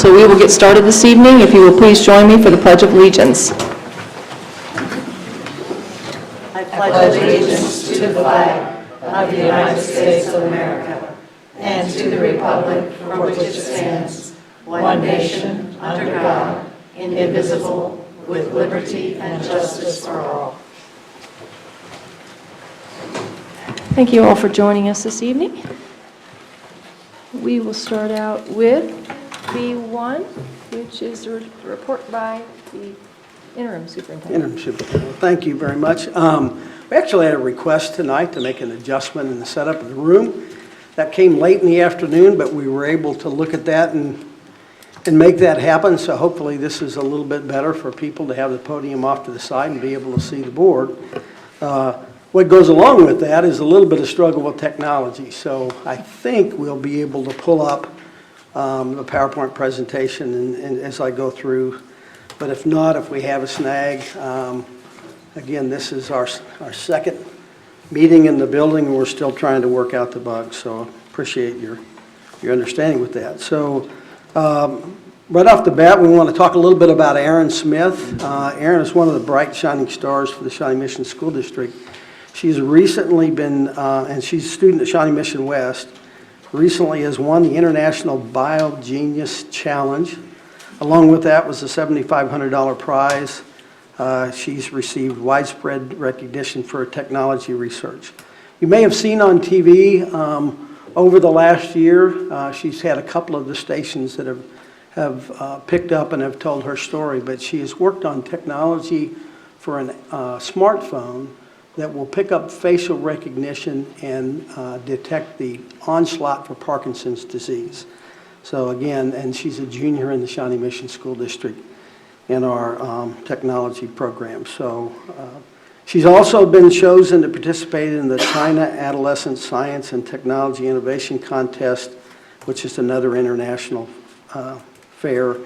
So we will get started this evening. If you will please join me for the Pledge of Allegiance. I pledge allegiance to the flag of the United States of America and to the republic for which it stands, one nation, under God, indivisible, with liberty and justice for all. Thank you all for joining us this evening. We will start out with B1, which is a report by the interim superintendent. Interim superintendent. Thank you very much. We actually had a request tonight to make an adjustment in the setup of the room. That came late in the afternoon, but we were able to look at that and make that happen. So hopefully this is a little bit better for people to have the podium off to the side and be able to see the board. What goes along with that is a little bit of struggle with technology. So I think we'll be able to pull up the PowerPoint presentation and as I go through. But if not, if we have a snag, again, this is our second meeting in the building, and we're still trying to work out the bugs. So appreciate your understanding with that. So right off the bat, we want to talk a little bit about Erin Smith. Erin is one of the bright shining stars for the Shawnee Mission School District. She's recently been, and she's a student at Shawnee Mission West, recently has won the International Bio Genius Challenge. Along with that was a $7,500 prize. She's received widespread recognition for her technology research. You may have seen on TV over the last year, she's had a couple of the stations that have picked up and have told her story, but she has worked on technology for a smartphone that will pick up facial recognition and detect the onslaught for Parkinson's disease. So again, and she's a junior in the Shawnee Mission School District in our technology program. So she's also been chosen to participate in the China Adolescent Science and Technology Innovation Contest, which is another international fair.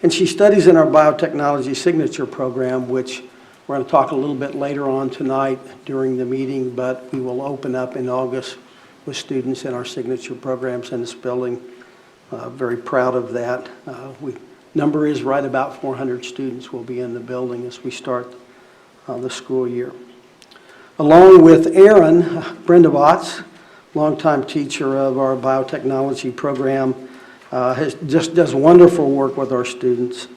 And she studies in our biotechnology signature program, which we're going to talk a little bit later on tonight during the meeting, but we will open up in August with students in our signature programs in this building. Very proud of that. Number is right about 400 students will be in the building as we start the school year. Along with Erin, Brenda Watts, longtime teacher of our biotechnology program, just does wonderful work with our students.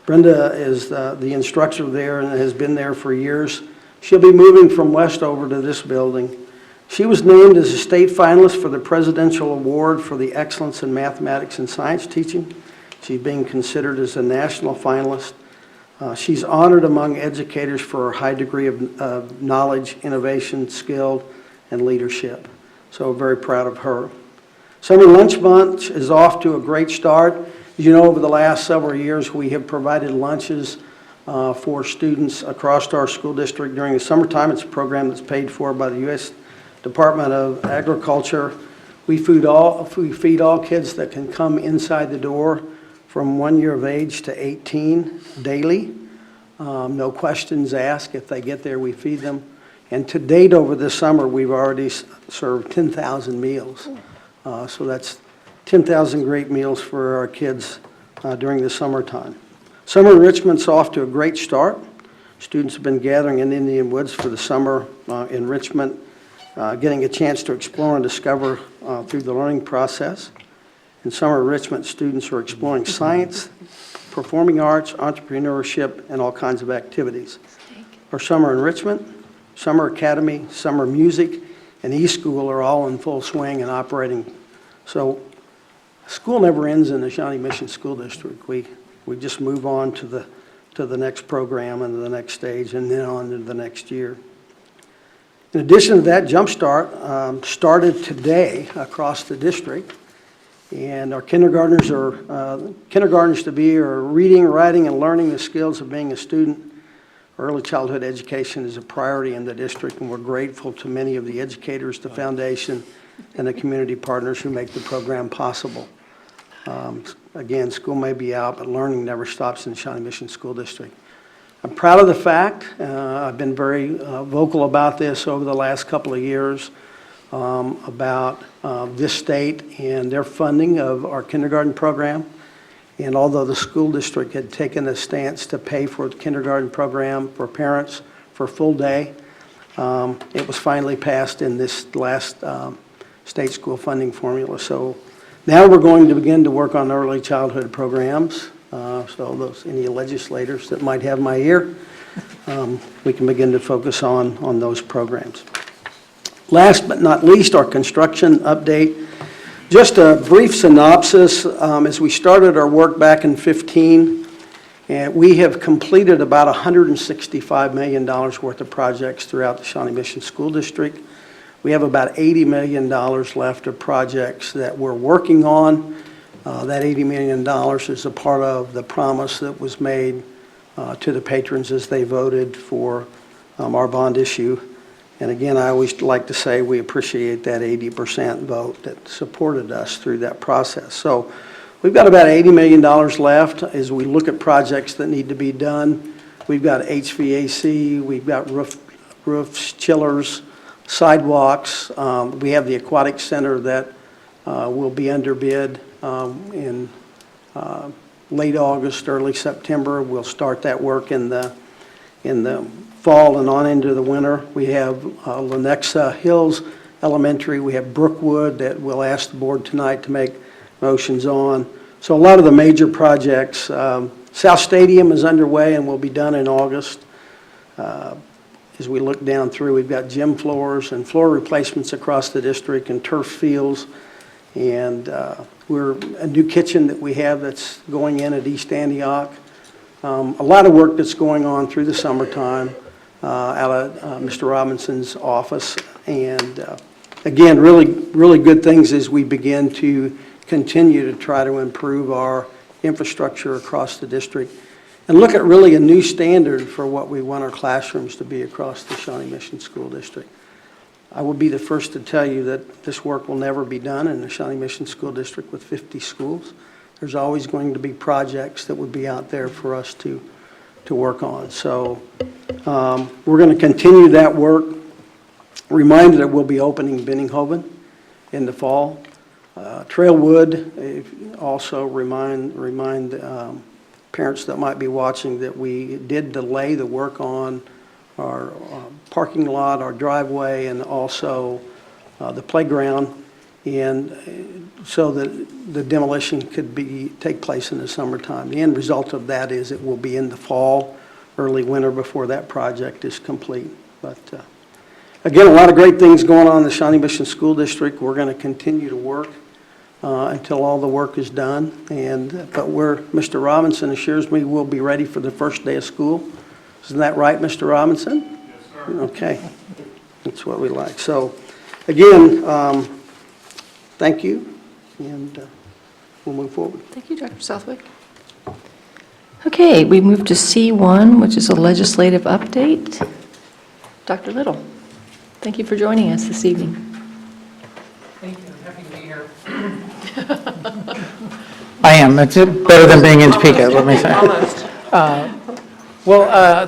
Brenda is the instructor there and has been there for years. She'll be moving from West over to this building. She was named as a state finalist for the Presidential Award for the Excellence in Mathematics and Science Teaching. She's being considered as a national finalist. She's honored among educators for her high degree of knowledge, innovation, skill, and leadership. So very proud of her. Summer Lunch Bunch is off to a great start. As you know, over the last several years, we have provided lunches for students across our school district during the summertime. It's a program that's paid for by the U.S. Department of Agriculture. We feed all kids that can come inside the door from 1 year of age to 18 daily. No questions asked. If they get there, we feed them. And to date over this summer, we've already served 10,000 meals. So that's 10,000 great meals for our kids during the summertime. Summer enrichment's off to a great start. Students have been gathering in Indian Woods for the summer enrichment, getting a chance to explore and discover through the learning process. In summer enrichment, students are exploring science, performing arts, entrepreneurship, and all kinds of activities. Our summer enrichment, summer academy, summer music, and e-school are all in full swing and operating. So school never ends in the Shawnee Mission School District. We just move on to the next program and the next stage and then on to the next year. In addition to that, Jumpstart started today across the district. And our kindergartners to be are reading, writing, and learning the skills of being a student. Early childhood education is a priority in the district, and we're grateful to many of the educators, the foundation, and the community partners who make the program possible. Again, school may be out, but learning never stops in the Shawnee Mission School District. I'm proud of the fact, I've been very vocal about this over the last couple of years, about this state and their funding of our kindergarten program. And although the school district had taken a stance to pay for the kindergarten program for parents for a full day, it was finally passed in this last state school funding formula. So now we're going to begin to work on early childhood programs. So any legislators that might have my ear, we can begin to focus on those programs. Last but not least, our construction update. Just a brief synopsis. As we started our work back in 2015, and we have completed about $165 million worth of projects throughout the Shawnee Mission School District. We have about $80 million left of projects that we're working on. That $80 million is a part of the promise that was made to the patrons as they voted for our bond issue. And again, I always like to say we appreciate that 80% vote that supported us through that process. So we've got about $80 million left as we look at projects that need to be done. We've got HVAC, we've got roofs, chillers, sidewalks. We have the aquatic center that will be under bid in late August, early September. We'll start that work in the fall and on into the winter. We have Lenexa Hills Elementary. We have Brookwood that we'll ask the board tonight to make motions on. So a lot of the major projects. South Stadium is underway and will be done in August. As we look down through, we've got gym floors and floor replacements across the district and turf fields. And a new kitchen that we have that's going in at East Antioch. A lot of work that's going on through the summertime out of Mr. Robinson's office. And again, really good things as we begin to continue to try to improve our infrastructure across the district and look at really a new standard for what we want our classrooms to be across the Shawnee Mission School District. I will be the first to tell you that this work will never be done in the Shawnee Mission School District with 50 schools. There's always going to be projects that would be out there for us to work on. So we're going to continue that work. Reminder that we'll be opening Benninghoven in the fall. Trailwood, also remind parents that might be watching that we did delay the work on our parking lot, our driveway, and also the playground, and so that the demolition could take place in the summertime. The end result of that is it will be in the fall, early winter before that project is complete. But again, a lot of great things going on in the Shawnee Mission School District. We're going to continue to work until all the work is done. But Mr. Robinson assures me we'll be ready for the first day of school. Isn't that right, Mr. Robinson? Yes, sir. Okay. That's what we like. So again, thank you, and we'll move forward. Thank you, Dr. Southwick. Okay, we move to C1, which is a legislative update. Dr. Little, thank you for joining us this evening. Thank you. I'm happy to be here. I am. It's better than being in Topeka, let me say. Almost.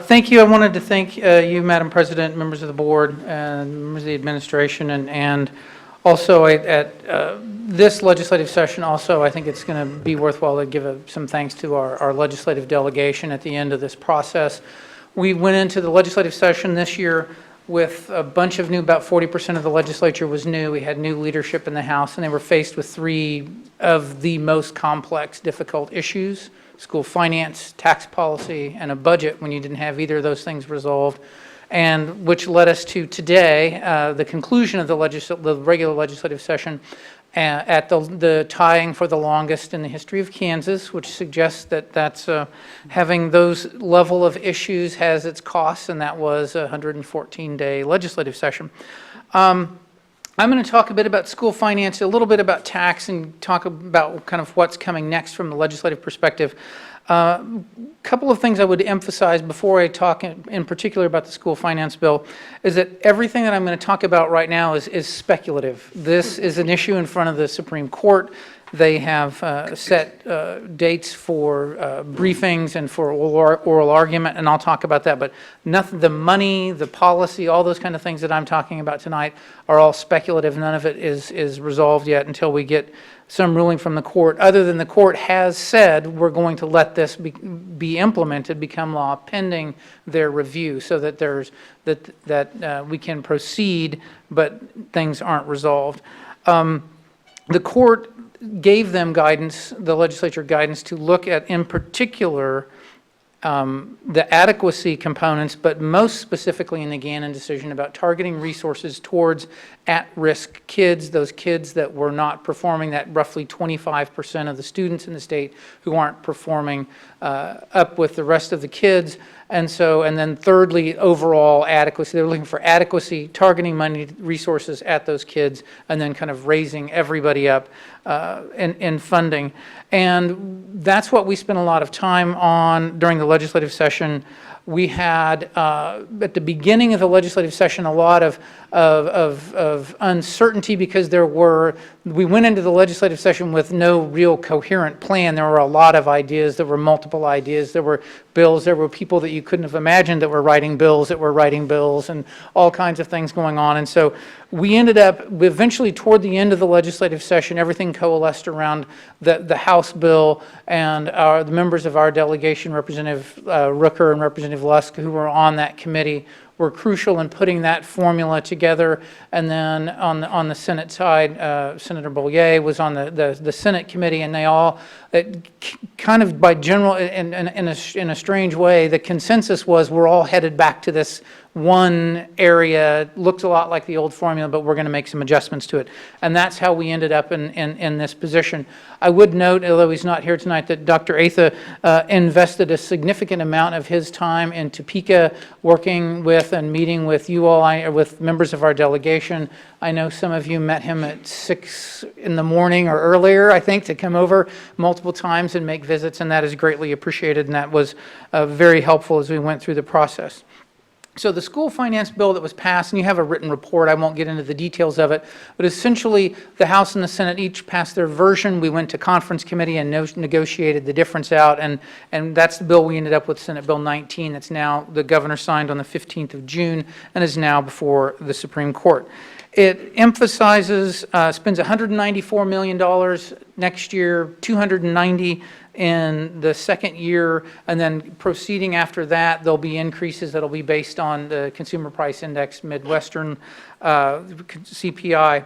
Thank you. I wanted to thank you, Madam President, members of the board, and members of the administration, and also at this legislative session, also, I think it's going to be worthwhile to give some thanks to our legislative delegation at the end of this process. We went into the legislative session this year with a bunch of new, about 40% of the legislature was new. We had new leadership in the House, and they were faced with three of the most complex, difficult issues: school finance, tax policy, and a budget, when you didn't have either of those things resolved, and which led us to today, the conclusion of the regular legislative session, at the tying for the longest in the history of Kansas, which suggests that having those level of issues has its costs, and that was a 114-day legislative session. I'm going to talk a bit about school finance, a little bit about tax, and talk about kind of what's coming next from the legislative perspective. A couple of things I would emphasize before I talk in particular about the school finance bill is that everything that I'm going to talk about right now is speculative. This is an issue in front of the Supreme Court. They have set dates for briefings and for oral argument, and I'll talk about that. But nothing, the money, the policy, all those kind of things that I'm talking about tonight are all speculative. None of it is resolved yet until we get some ruling from the court, other than the court has said we're going to let this be implemented, become law, pending their review, so that we can proceed, but things aren't resolved. The court gave them guidance, the legislature guidance, to look at, in particular, the adequacy components, but most specifically in the Gannon decision about targeting resources towards at-risk kids, those kids that were not performing, that roughly 25% of the students in the state who aren't performing up with the rest of the kids. And then thirdly, overall adequacy. They're looking for adequacy, targeting money, resources at those kids, and then kind of raising everybody up in funding. And that's what we spent a lot of time on during the legislative session. We had, at the beginning of the legislative session, a lot of uncertainty because we went into the legislative session with no real coherent plan. There were a lot of ideas. There were multiple ideas. There were bills. There were people that you couldn't have imagined that were writing bills, and all kinds of things going on. And so we ended up, eventually toward the end of the legislative session, everything coalesced around the House bill, and the members of our delegation, Representative Rooker and Representative Lusk, who were on that committee, were crucial in putting that formula together. And then on the Senate side, Senator Bollier was on the Senate committee, and they all, kind of by general, in a strange way, the consensus was we're all headed back to this one area. Looks a lot like the old formula, but we're going to make some adjustments to it. And that's how we ended up in this position. I would note, although he's not here tonight, that Dr. Atha invested a significant amount of his time in Topeka, working with and meeting with you all, with members of our delegation. I know some of you met him at 6 in the morning or earlier, I think, to come over multiple times and make visits, and that is greatly appreciated, and that was very helpful as we went through the process. So the school finance bill that was passed, and you have a written report, I won't get into the details of it, but essentially the House and the Senate each passed their version. We went to conference committee and negotiated the difference out, and that's the bill we ended up with, Senate Bill 19, that's now, the governor signed on the 15th of June and is now before the Supreme Court. It emphasizes, spends $194 million next year, $290 in the second year, and then proceeding after that, there'll be increases that'll be based on the Consumer Price Index, Midwestern CPI.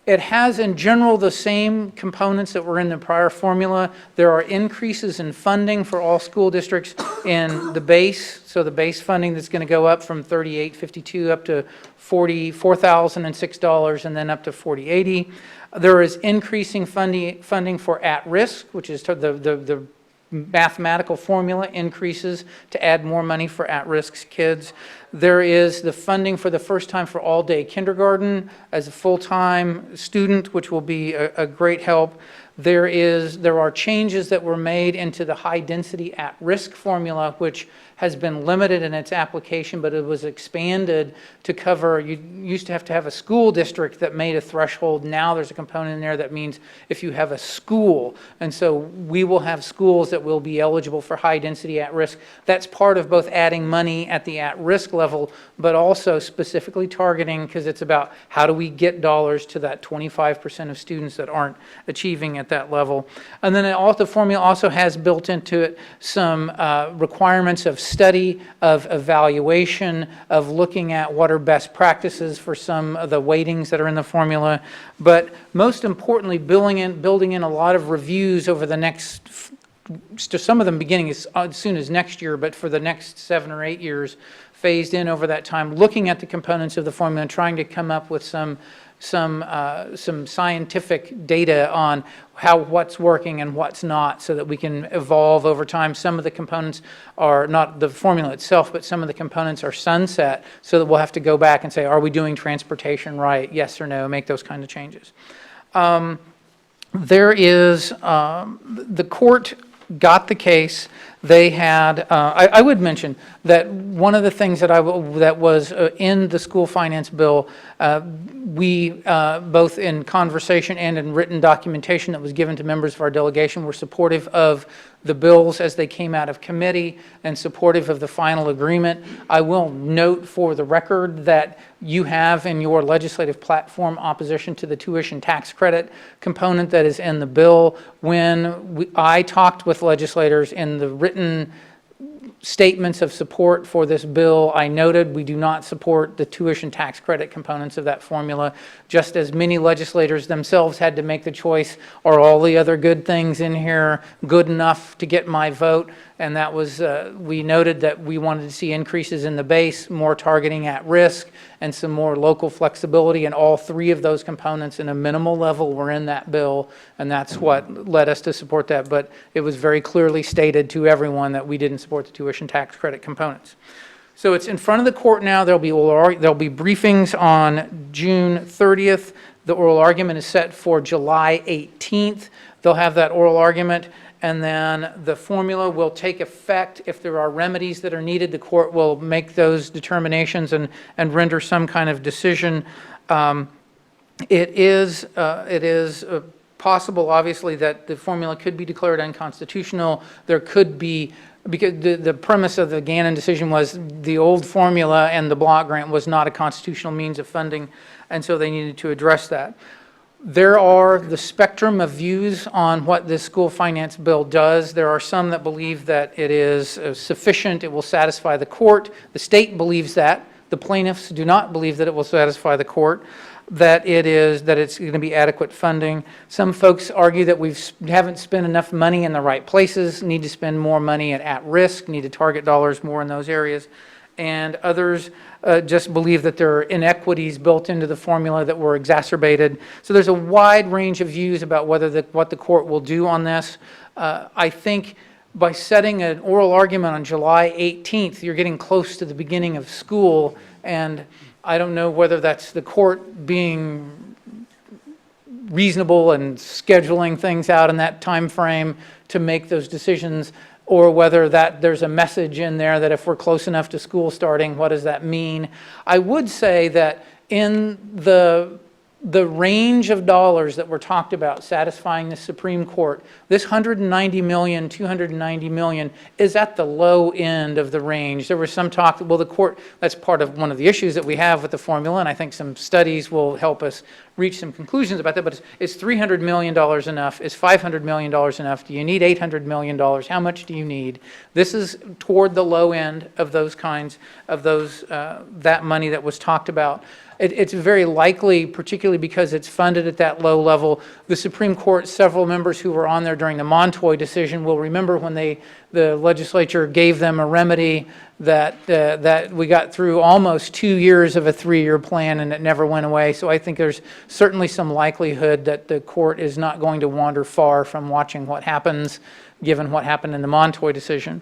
It has, in general, the same components that were in the prior formula. There are increases in funding for all school districts in the base. So the base funding that's going to go up from $38.52 up to $44,006, and then up to $40.80. There is increasing funding for at-risk, which is the mathematical formula increases to add more money for at-risk kids. There is the funding for the first time for all-day kindergarten as a full-time student, which will be a great help. There are changes that were made into the high-density at-risk formula, which has been limited in its application, but it was expanded to cover, you used to have a school district that made a threshold. Now there's a component in there that means if you have a school, and so we will have schools that will be eligible for high-density at-risk. That's part of both adding money at the at-risk level, but also specifically targeting, because it's about how do we get dollars to that 25% of students that aren't achieving at that level. And then the formula also has built into it some requirements of study, of evaluation, of looking at what are best practices for some of the weightings that are in the formula. But most importantly, building in a lot of reviews over the next, some of them beginning as soon as next year, but for the next 7 or 8 years, phased in over that time, looking at the components of the formula and trying to come up with some scientific data on what's working and what's not, so that we can evolve over time. Some of the components are not the formula itself, but some of the components are sunset, so that we'll have to go back and say, are we doing transportation right? Yes or no, make those kind of changes. There is, the court got the case. they had, I would mention that one of the things that that was in the school finance bill, we, both in conversation and in written documentation that was given to members of our delegation, were supportive of the bills as they came out of committee and supportive of the final agreement. I will note for the record that you have in your legislative platform opposition to the tuition tax credit component that is in the bill. When I talked with legislators in the written statements of support for this bill, I noted we do not support the tuition tax credit components of that formula, just as many legislators themselves had to make the choice, are all the other good things in here good enough to get my vote? And that was, we noted that we wanted to see increases in the base, more targeting at risk, and some more local flexibility, and all three of those components in a minimal level were in that bill, and that's what led us to support that. But it was very clearly stated to everyone that we didn't support the tuition tax credit components. So it's in front of the court now. There'll be briefings on June 30th. The oral argument is set for July 18th. They'll have that oral argument, and then the formula will take effect. If there are remedies that are needed, the court will make those determinations and render some kind of decision. It is possible, obviously, that the formula could be declared unconstitutional. There could be, because the premise of the Gannon decision was the old formula and the block grant was not a constitutional means of funding, and so they needed to address that. There are the spectrum of views on what this school finance bill does. There are some that believe that it is sufficient, it will satisfy the court. The state believes that. The plaintiffs do not believe that it will satisfy the court, that it's going to be adequate funding. Some folks argue that we haven't spent enough money in the right places, need to spend more money at risk, need to target dollars more in those areas. And others just believe that there are inequities built into the formula that were exacerbated. So there's a wide range of views about what the court will do on this. I think by setting an oral argument on July 18th, you're getting close to the beginning of school, and I don't know whether that's the court being reasonable and scheduling things out in that time frame to make those decisions, or whether that there's a message in there that if we're close enough to school starting, what does that mean? I would say that in the range of dollars that were talked about satisfying the Supreme Court, this $190 million, $290 million is at the low end of the range. There was some talk that, well, the court, that's part of one of the issues that we have with the formula, and I think some studies will help us reach some conclusions about that, but is $300 million enough? Is $500 million enough? Do you need $800 million? How much do you need? This is toward the low end of those kinds of that money that was talked about. It's very likely, particularly because it's funded at that low level. The Supreme Court, several members who were on there during the Montoy decision will remember when the legislature gave them a remedy that we got through almost 2 years of a 3-year plan and it never went away. So I think there's certainly some likelihood that the court is not going to wander far from watching what happens, given what happened in the Montoy decision.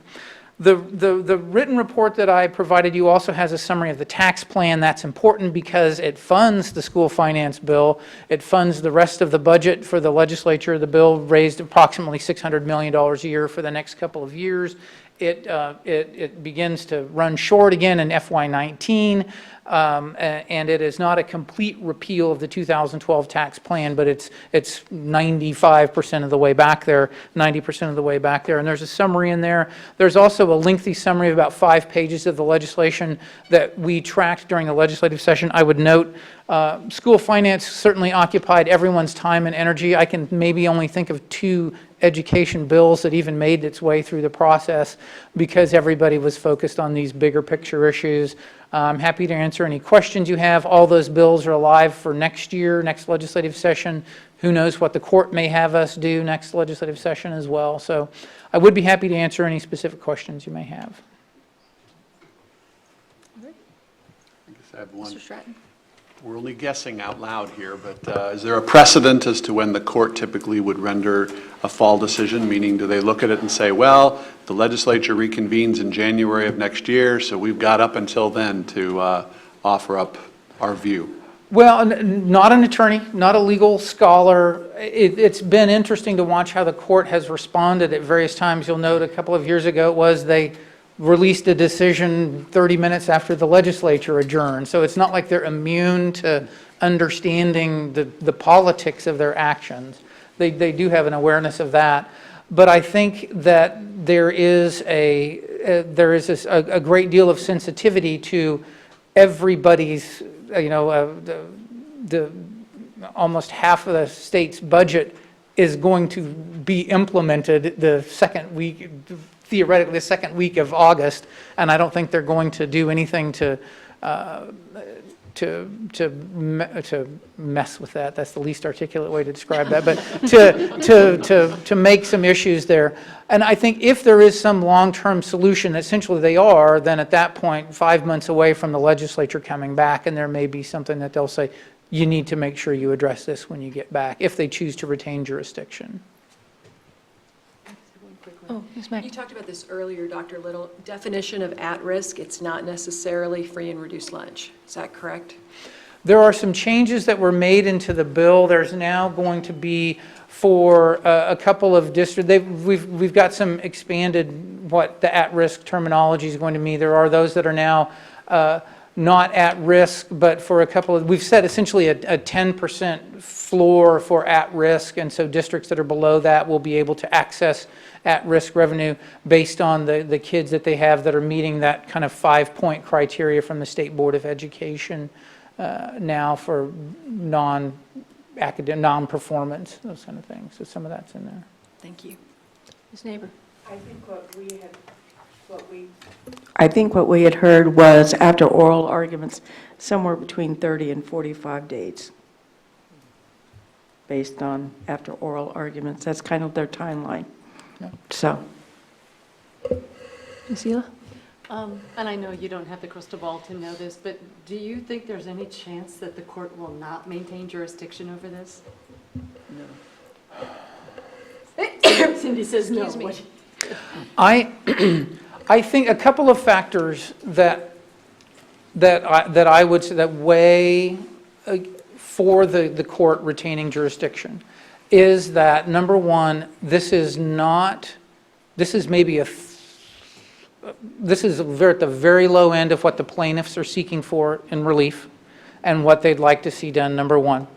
The written report that I provided you also has a summary of the tax plan. That's important because it funds the school finance bill. It funds the rest of the budget for the legislature. The bill raised approximately $600 million a year for the next couple of years. It begins to run short again in FY19, and it is not a complete repeal of the 2012 tax plan, but it's 95% of the way back there, 90% of the way back there. And there's a summary in there. There's also a lengthy summary of about 5 pages of the legislation that we tracked during the legislative session. I would note school finance certainly occupied everyone's time and energy. I can maybe only think of 2 education bills that even made its way through the process because everybody was focused on these bigger picture issues. I'm happy to answer any questions you have. All those bills are alive for next year, next legislative session. Who knows what the court may have us do next legislative session as well. So I would be happy to answer any specific questions you may have. I guess I have one. Mr. Stratton. We're only guessing out loud here, but is there a precedent as to when the court typically would render a fall decision? Meaning, do they look at it and say, well, the legislature reconvenes in January of next year, so we've got up until then to offer up our view? Well, not an attorney, not a legal scholar. It's been interesting to watch how the court has responded at various times. You'll note a couple of years ago they released a decision 30 minutes after the legislature adjourned. So it's not like they're immune to understanding the politics of their actions. They do have an awareness of that. But I think that there is a great deal of sensitivity to everybody's, the almost half of the state's budget is going to be implemented the second week, theoretically the second week of August, and I don't think they're going to do anything to mess with that. That's the least articulate way to describe that, but to make some issues there. And I think if there is some long-term solution, essentially they are, then at that point, 5 months away from the legislature coming back, and there may be something that they'll say, you need to make sure you address this when you get back, if they choose to retain jurisdiction. Oh, Ms. Mack. You talked about this earlier, Dr. Little. Definition of at-risk, it's not necessarily free and reduced lunch. Is that correct? There are some changes that were made into the bill. There's now going to be for a couple of districts. We've got some expanded what the at-risk terminology is going to mean. There are those that are now not at risk, but for a couple of, we've set essentially a 10% floor for at risk, and so districts that are below that will be able to access at-risk revenue based on the kids that they have that are meeting that kind of 5-point criteria from the State Board of Education now for non-academic, non-performance, those kind of things. So some of that's in there. Thank you. Ms. Neighbor. I think what we had heard was after oral arguments, somewhere between 30 and 45 days, based on after oral arguments. That's kind of their timeline. Yeah. So. Ms. Ela? And I know you don't have the crystal ball to know this, but do you think there's any chance that the court will not maintain jurisdiction over this? No. Cindy says no. Excuse me. I think a couple of factors that I would say that weigh for the court retaining jurisdiction is that, number one, this is at the very low end of what the plaintiffs are seeking for in relief and what they'd like to see done, number one.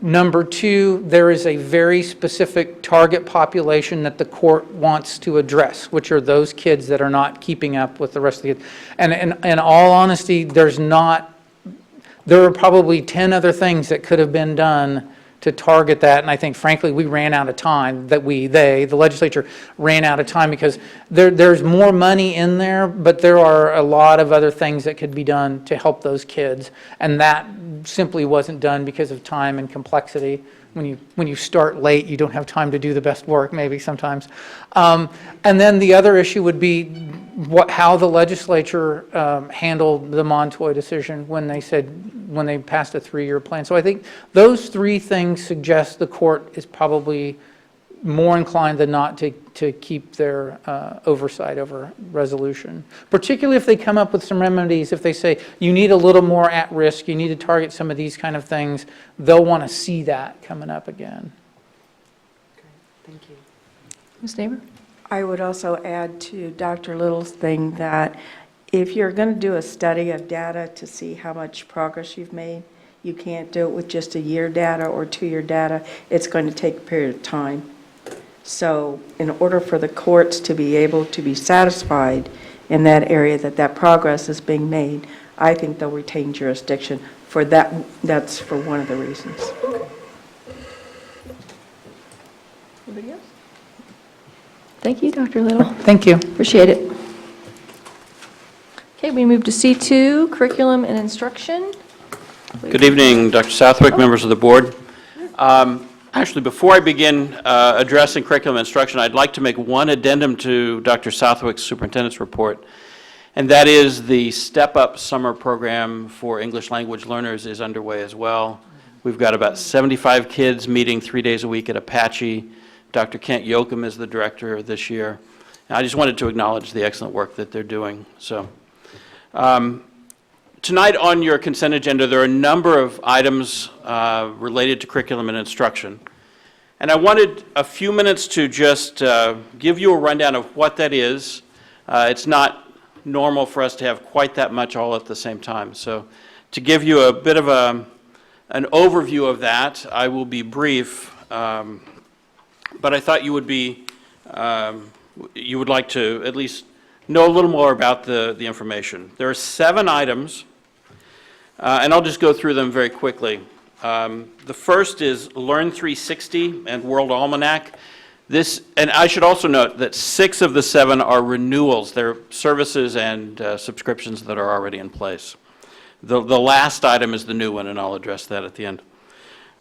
Number two, there is a very specific target population that the court wants to address, which are those kids that are not keeping up with the rest of the kids. And in all honesty, there are probably 10 other things that could have been done to target that, and I think, frankly, we ran out of time, the legislature ran out of time because there's more money in there, but there are a lot of other things that could be done to help those kids, and that simply wasn't done because of time and complexity. When you start late, you don't have time to do the best work, maybe sometimes. And then the other issue would be how the legislature handled the Montoy decision when they passed a 3-year plan. So I think those three things suggest the court is probably more inclined than not to keep their oversight over resolution, particularly if they come up with some remedies. If they say you need a little more at risk, you need to target some of these kind of things, they'll want to see that coming up again. Okay, thank you. Ms. Neighbor? I would also add to Dr. Little's thing that if you're going to do a study of data to see how much progress you've made, you can't do it with just a year data or 2-year data. It's going to take a period of time. So in order for the courts to be able to be satisfied in that area that progress is being made, I think they'll retain jurisdiction for that. That's for one of the reasons. Anybody else? Thank you, Dr. Little. Thank you. Appreciate it. Okay, we move to C2, curriculum and instruction. Good evening, Dr. Southwick, members of the board. Actually, before I begin addressing curriculum instruction, I'd like to make one addendum to Dr. Southwick's superintendent's report, and that is the Step Up summer program for English language learners is underway as well. We've got about 75 kids meeting 3 days a week at Apache. Dr. Kent Yoakum is the director this year. And I just wanted to acknowledge the excellent work that they're doing. So, Tonight on your consent agenda, there are a number of items related to curriculum and instruction. And I wanted a few minutes to just give you a rundown of what that is. It's not normal for us to have quite that much all at the same time. So to give you a bit of an overview of that, I will be brief, but I thought you would like to at least know a little more about the information. There are 7 items, and I'll just go through them very quickly. The first is Learn 360 and World Almanac. And I should also note that 6 of the 7 are renewals. They're services and subscriptions that are already in place. The last item is the new one, and I'll address that at the end.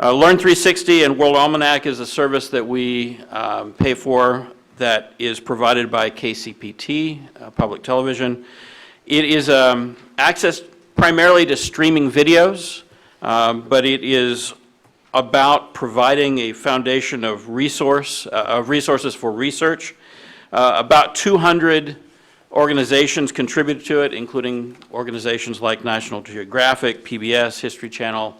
Learn 360 and World Almanac is a service that we pay for that is provided by KCPT, public television. It is access primarily to streaming videos, but it is about providing a foundation of resources for research. About 200 organizations contribute to it, including organizations like National Geographic, PBS, History Channel,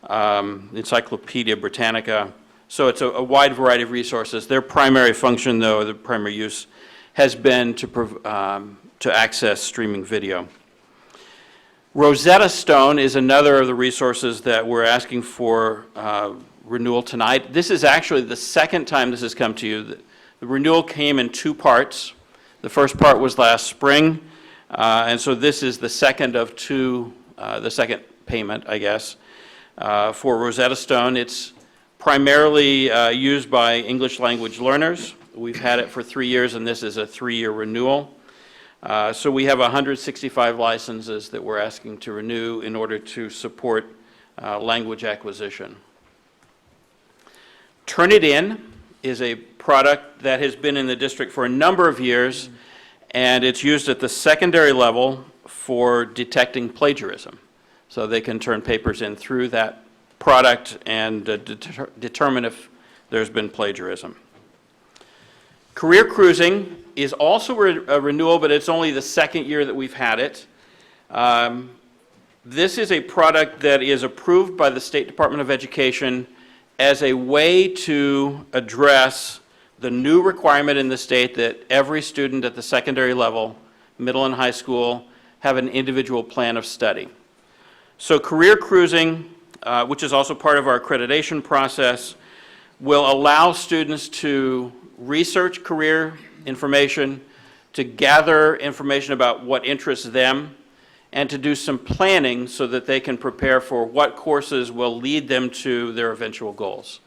Encyclopedia Britannica. So it's a wide variety of resources. Their primary function, though, the primary use, has been to access streaming video. Rosetta Stone is another of the resources that we're asking for renewal tonight. This is actually the second time this has come to you. The renewal came in 2 parts. The first part was last spring, and so this is the second of 2, the second payment, I guess, for Rosetta Stone. It's primarily used by English language learners. We've had it for 3 years, and this is a 3-year renewal. So we have 165 licenses that we're asking to renew in order to support language acquisition. Turnitin is a product that has been in the district for a number of years, and it's used at the secondary level for detecting plagiarism. So they can turn papers in through that product and determine if there's been plagiarism. Career Cruising is also a renewal, but it's only the second year that we've had it. This is a product that is approved by the State Department of Education as a way to address the new requirement in the state that every student at the secondary level, middle and high school, have an individual plan of study. So Career Cruising, which is also part of our accreditation process, will allow students to research career information, to gather information about what interests them, and to do some planning so that they can prepare for what courses will lead them to their eventual goals.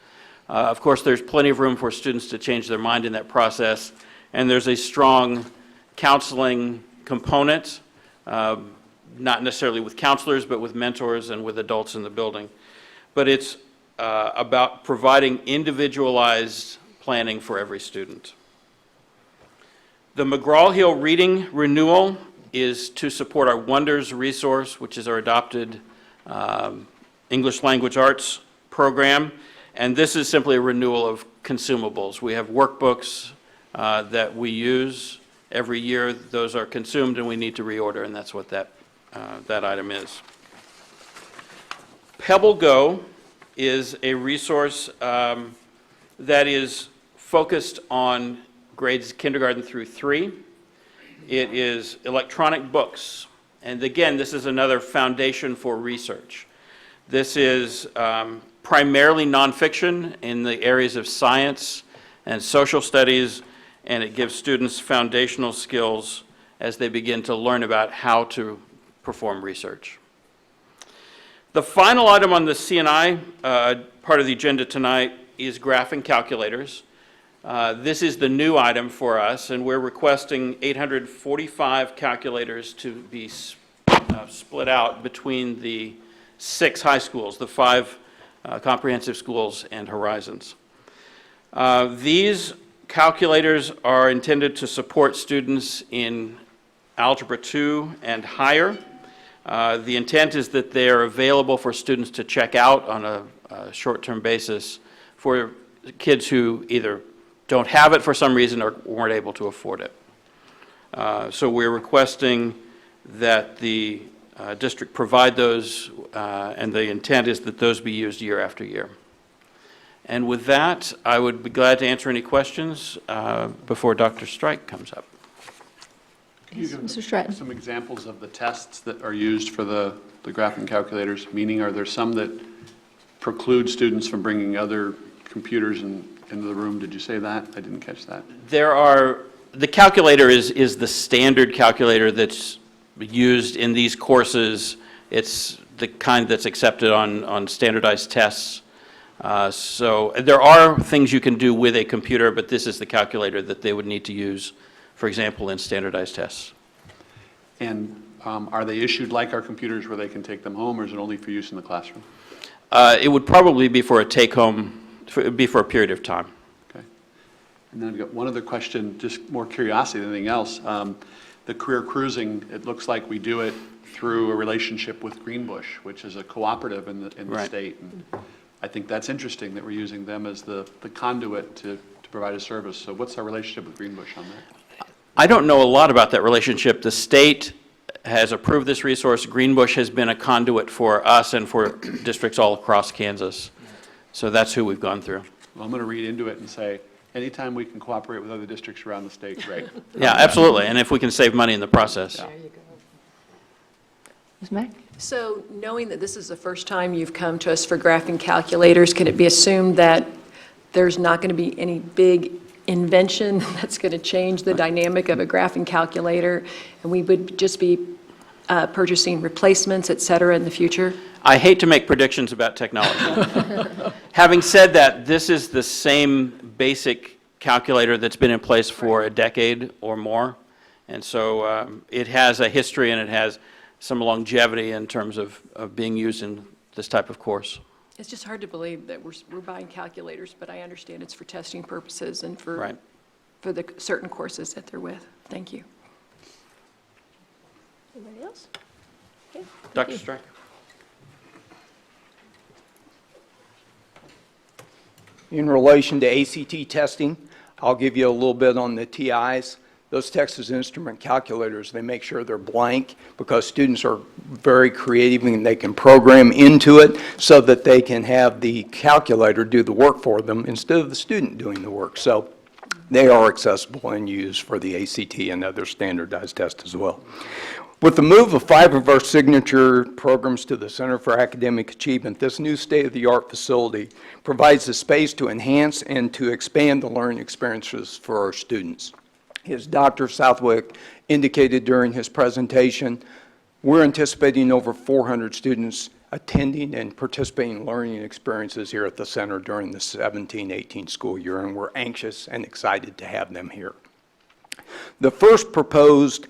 Of course, there's plenty of room for students to change their mind in that process, and there's a strong counseling component, not necessarily with counselors, but with mentors and with adults in the building. But it's about providing individualized planning for every student. The McGraw-Hill Reading Renewal is to support our Wonders resource, which is our adopted English language arts program. And this is simply a renewal of consumables. We have workbooks that we use every year. Those are consumed and we need to reorder, and that's what that item is. Pebble Go is a resource that is focused on grades kindergarten through 3. It is electronic books. And again, this is another foundation for research. This is primarily nonfiction in the areas of science and social studies, and it gives students foundational skills as they begin to learn about how to perform research. The final item on the C&I part of the agenda tonight is graphing calculators. This is the new item for us, and we're requesting 845 calculators to be split out between the 6 high schools, the 5 comprehensive schools and Horizons. These calculators are intended to support students in Algebra 2 and higher. The intent is that they are available for students to check out on a short-term basis for kids who either don't have it for some reason or weren't able to afford it. So we're requesting that the district provide those, and the intent is that those be used year after year. And with that, I would be glad to answer any questions before Dr. Strike comes up. Can you give Mr. Stratton. some examples of the tests that are used for the graphing calculators? Meaning, are there some that preclude students from bringing other computers into the room? Did you say that? I didn't catch that. The calculator is the standard calculator that's used in these courses. It's the kind that's accepted on standardized tests. So there are things you can do with a computer, but this is the calculator that they would need to use, for example, in standardized tests. And are they issued like our computers where they can take them home, or is it only for use in the classroom? It would probably be for a take-home, it would be for a period of time. Okay. And then I've got one other question, just more curiosity than anything else. The career cruising, it looks like we do it through a relationship with Greenbush, which is a cooperative in the Right. state. And I think that's interesting that we're using them as the conduit to provide a service. So what's our relationship with Greenbush on that? I don't know a lot about that relationship. The state has approved this resource. Greenbush has been a conduit for us and for districts all across Kansas. So that's who we've gone through. Well, I'm going to read into it and say, anytime we can cooperate with other districts around the state, great. Yeah, absolutely. And if we can save money in the process. There you go. Ms. Mack? So knowing that this is the first time you've come to us for graphing calculators, can it be assumed that there's not going to be any big invention that's going to change the dynamic of a graphing calculator, and we would just be purchasing replacements, et cetera, in the future? I hate to make predictions about technology. Having said that, this is the same basic calculator that's been in place for a decade or more. And so it has a history and it has some longevity in terms of being used in this type of course. It's just hard to believe that we're buying calculators, but I understand it's for testing purposes and for, Right. for the certain courses that they're with. Thank you. Anybody else? Okay, thank Dr. you. Strike? In relation to ACT testing, I'll give you a little bit on the TIs. Those Texas Instrument calculators, they make sure they're blank because students are very creative and they can program into it so that they can have the calculator do the work for them instead of the student doing the work. So they are accessible and used for the ACT and other standardized tests as well. With the move of 5 of our signature programs to the Center for Academic Achievement, this new state-of-the-art facility provides the space to enhance and to expand the learning experiences for our students. As Dr. Southwick indicated during his presentation, we're anticipating over 400 students attending and participating in learning experiences here at the center during the 17-18 school year, and we're anxious and excited to have them here. The first proposed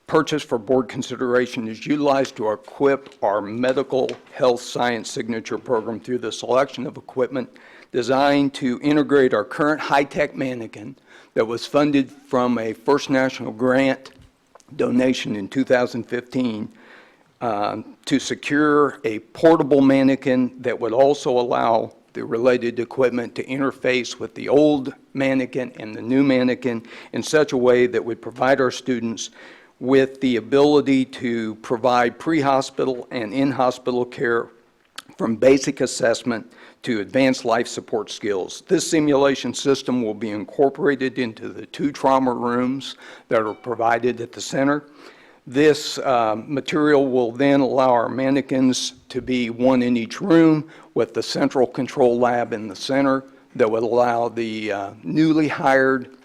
purchase for board consideration is utilized to equip our medical health science signature program through the selection of equipment designed to integrate our current high-tech mannequin that was funded from a First National Grant donation in 2015 to secure a portable mannequin that would also allow the related equipment to interface with the old mannequin and the new mannequin in such a way that would provide our students with the ability to provide pre-hospital and in-hospital care from basic assessment to advanced life support skills. This simulation system will be incorporated into the 2 trauma rooms that are provided at the center. This material will then allow our mannequins to be 1 in each room with the central control lab in the center that would allow the newly hired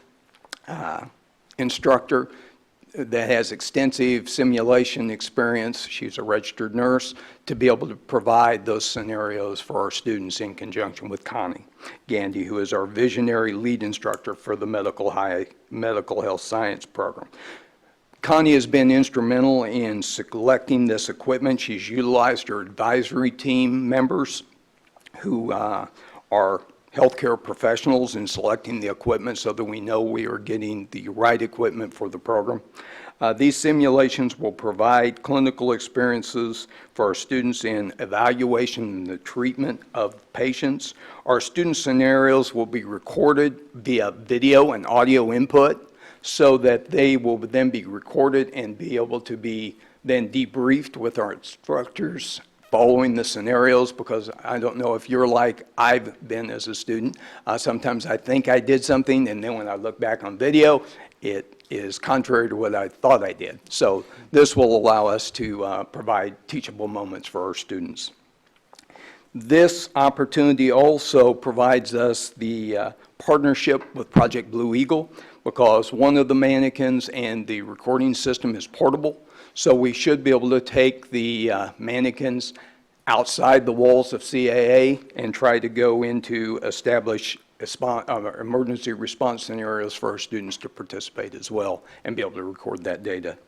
instructor that has extensive simulation experience, she's a registered nurse, to be able to provide those scenarios for our students in conjunction with Connie Gandy, who is our visionary lead instructor for the medical health science program. Connie has been instrumental in selecting this equipment. She's utilized her advisory team members who are healthcare professionals in selecting the equipment so that we know we are getting the right equipment for the program. These simulations will provide clinical experiences for our students in evaluation and the treatment of patients. Our student scenarios will be recorded via video and audio input so that they will then be recorded and be able to be then debriefed with our instructors following the scenarios, because I don't know if you're like I've been as a student. Sometimes I think I did something, and then when I look back on video, it is contrary to what I thought I did. So this will allow us to provide teachable moments for our students. This opportunity also provides us the partnership with Project Blue Eagle, because one of the mannequins and the recording system is portable. So we should be able to take the mannequins outside the walls of CAA and try to go into establish emergency response scenarios for our students to participate as well and be able to record that data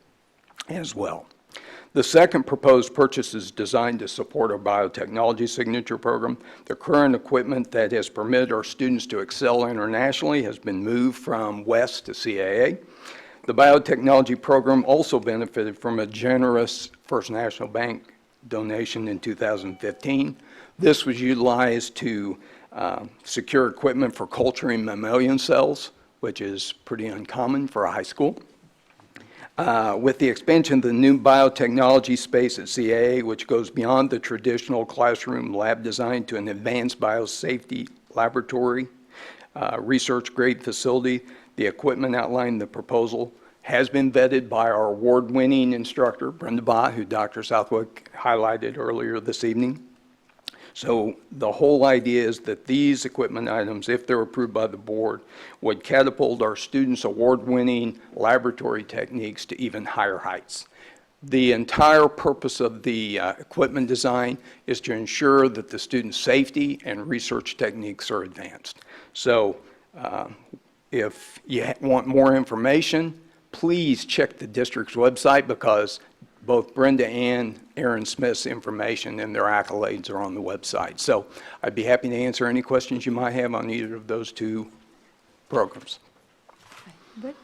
as well. The second proposed purchase is designed to support our biotechnology signature program. The current equipment that has permitted our students to excel internationally has been moved from WEST to CAA. The biotechnology program also benefited from a generous First National Bank donation in 2015. This was utilized to secure equipment for culturing mammalian cells, which is pretty uncommon for a high school. With the expansion of the new biotechnology space at CAA, which goes beyond the traditional classroom lab design to an advanced biosafety laboratory, research-grade facility, the equipment outlined in the proposal has been vetted by our award-winning instructor, Brenda Bott, who Dr. Southwick highlighted earlier this evening. So the whole idea is that these equipment items, if they're approved by the board, would catapult our students' award-winning laboratory techniques to even higher heights. The entire purpose of the equipment design is to ensure that the student safety and research techniques are advanced. So if you want more information, please check the district's website, because both Brenda and Aaron Smith's information and their accolades are on the website. So I'd be happy to answer any questions you might have on either of those two programs. Good.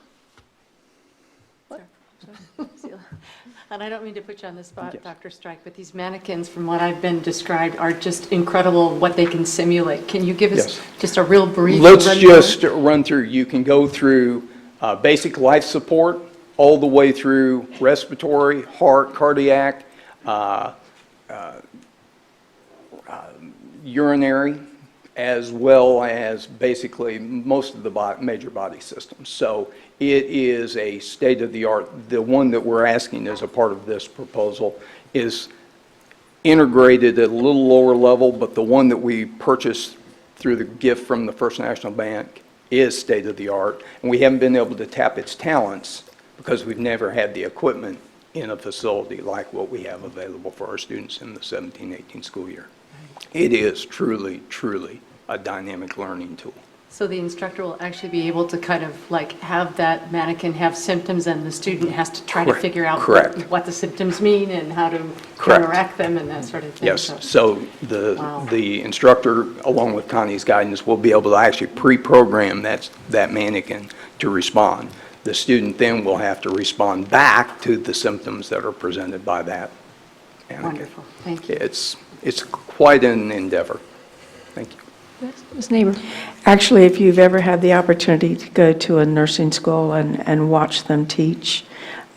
And I don't mean to put you on the spot, Yes. Dr. Strike, but these mannequins, from what I've been described, are just incredible what they can simulate. Can you give us Yes. just a real brief Let's rundown? just run through. You can go through basic life support all the way through respiratory, heart, cardiac, urinary, as well as basically most of the major body systems. So it is a state-of-the-art. The one that we're asking as a part of this proposal is integrated at a little lower level, but the one that we purchased through the gift from the First National Bank is state-of-the-art, and we haven't been able to tap its talents because we've never had the equipment in a facility like what we have available for our students in the 17-18 school year. It is truly, truly a dynamic learning tool. So the instructor will actually be able to kind of like have that mannequin have symptoms, and the student has to try to Correct. figure out Correct. what the symptoms mean and how to Correct. counteract them and that sort of thing. Yes, so the instructor, along with Connie's guidance, will be able to actually pre-program that mannequin to respond. The student then will have to respond back to the symptoms that are presented by that mannequin. Wonderful, thank you. It's quite an endeavor. Thank you. Ms. Neighbor? Actually, if you've ever had the opportunity to go to a nursing school and watch them teach,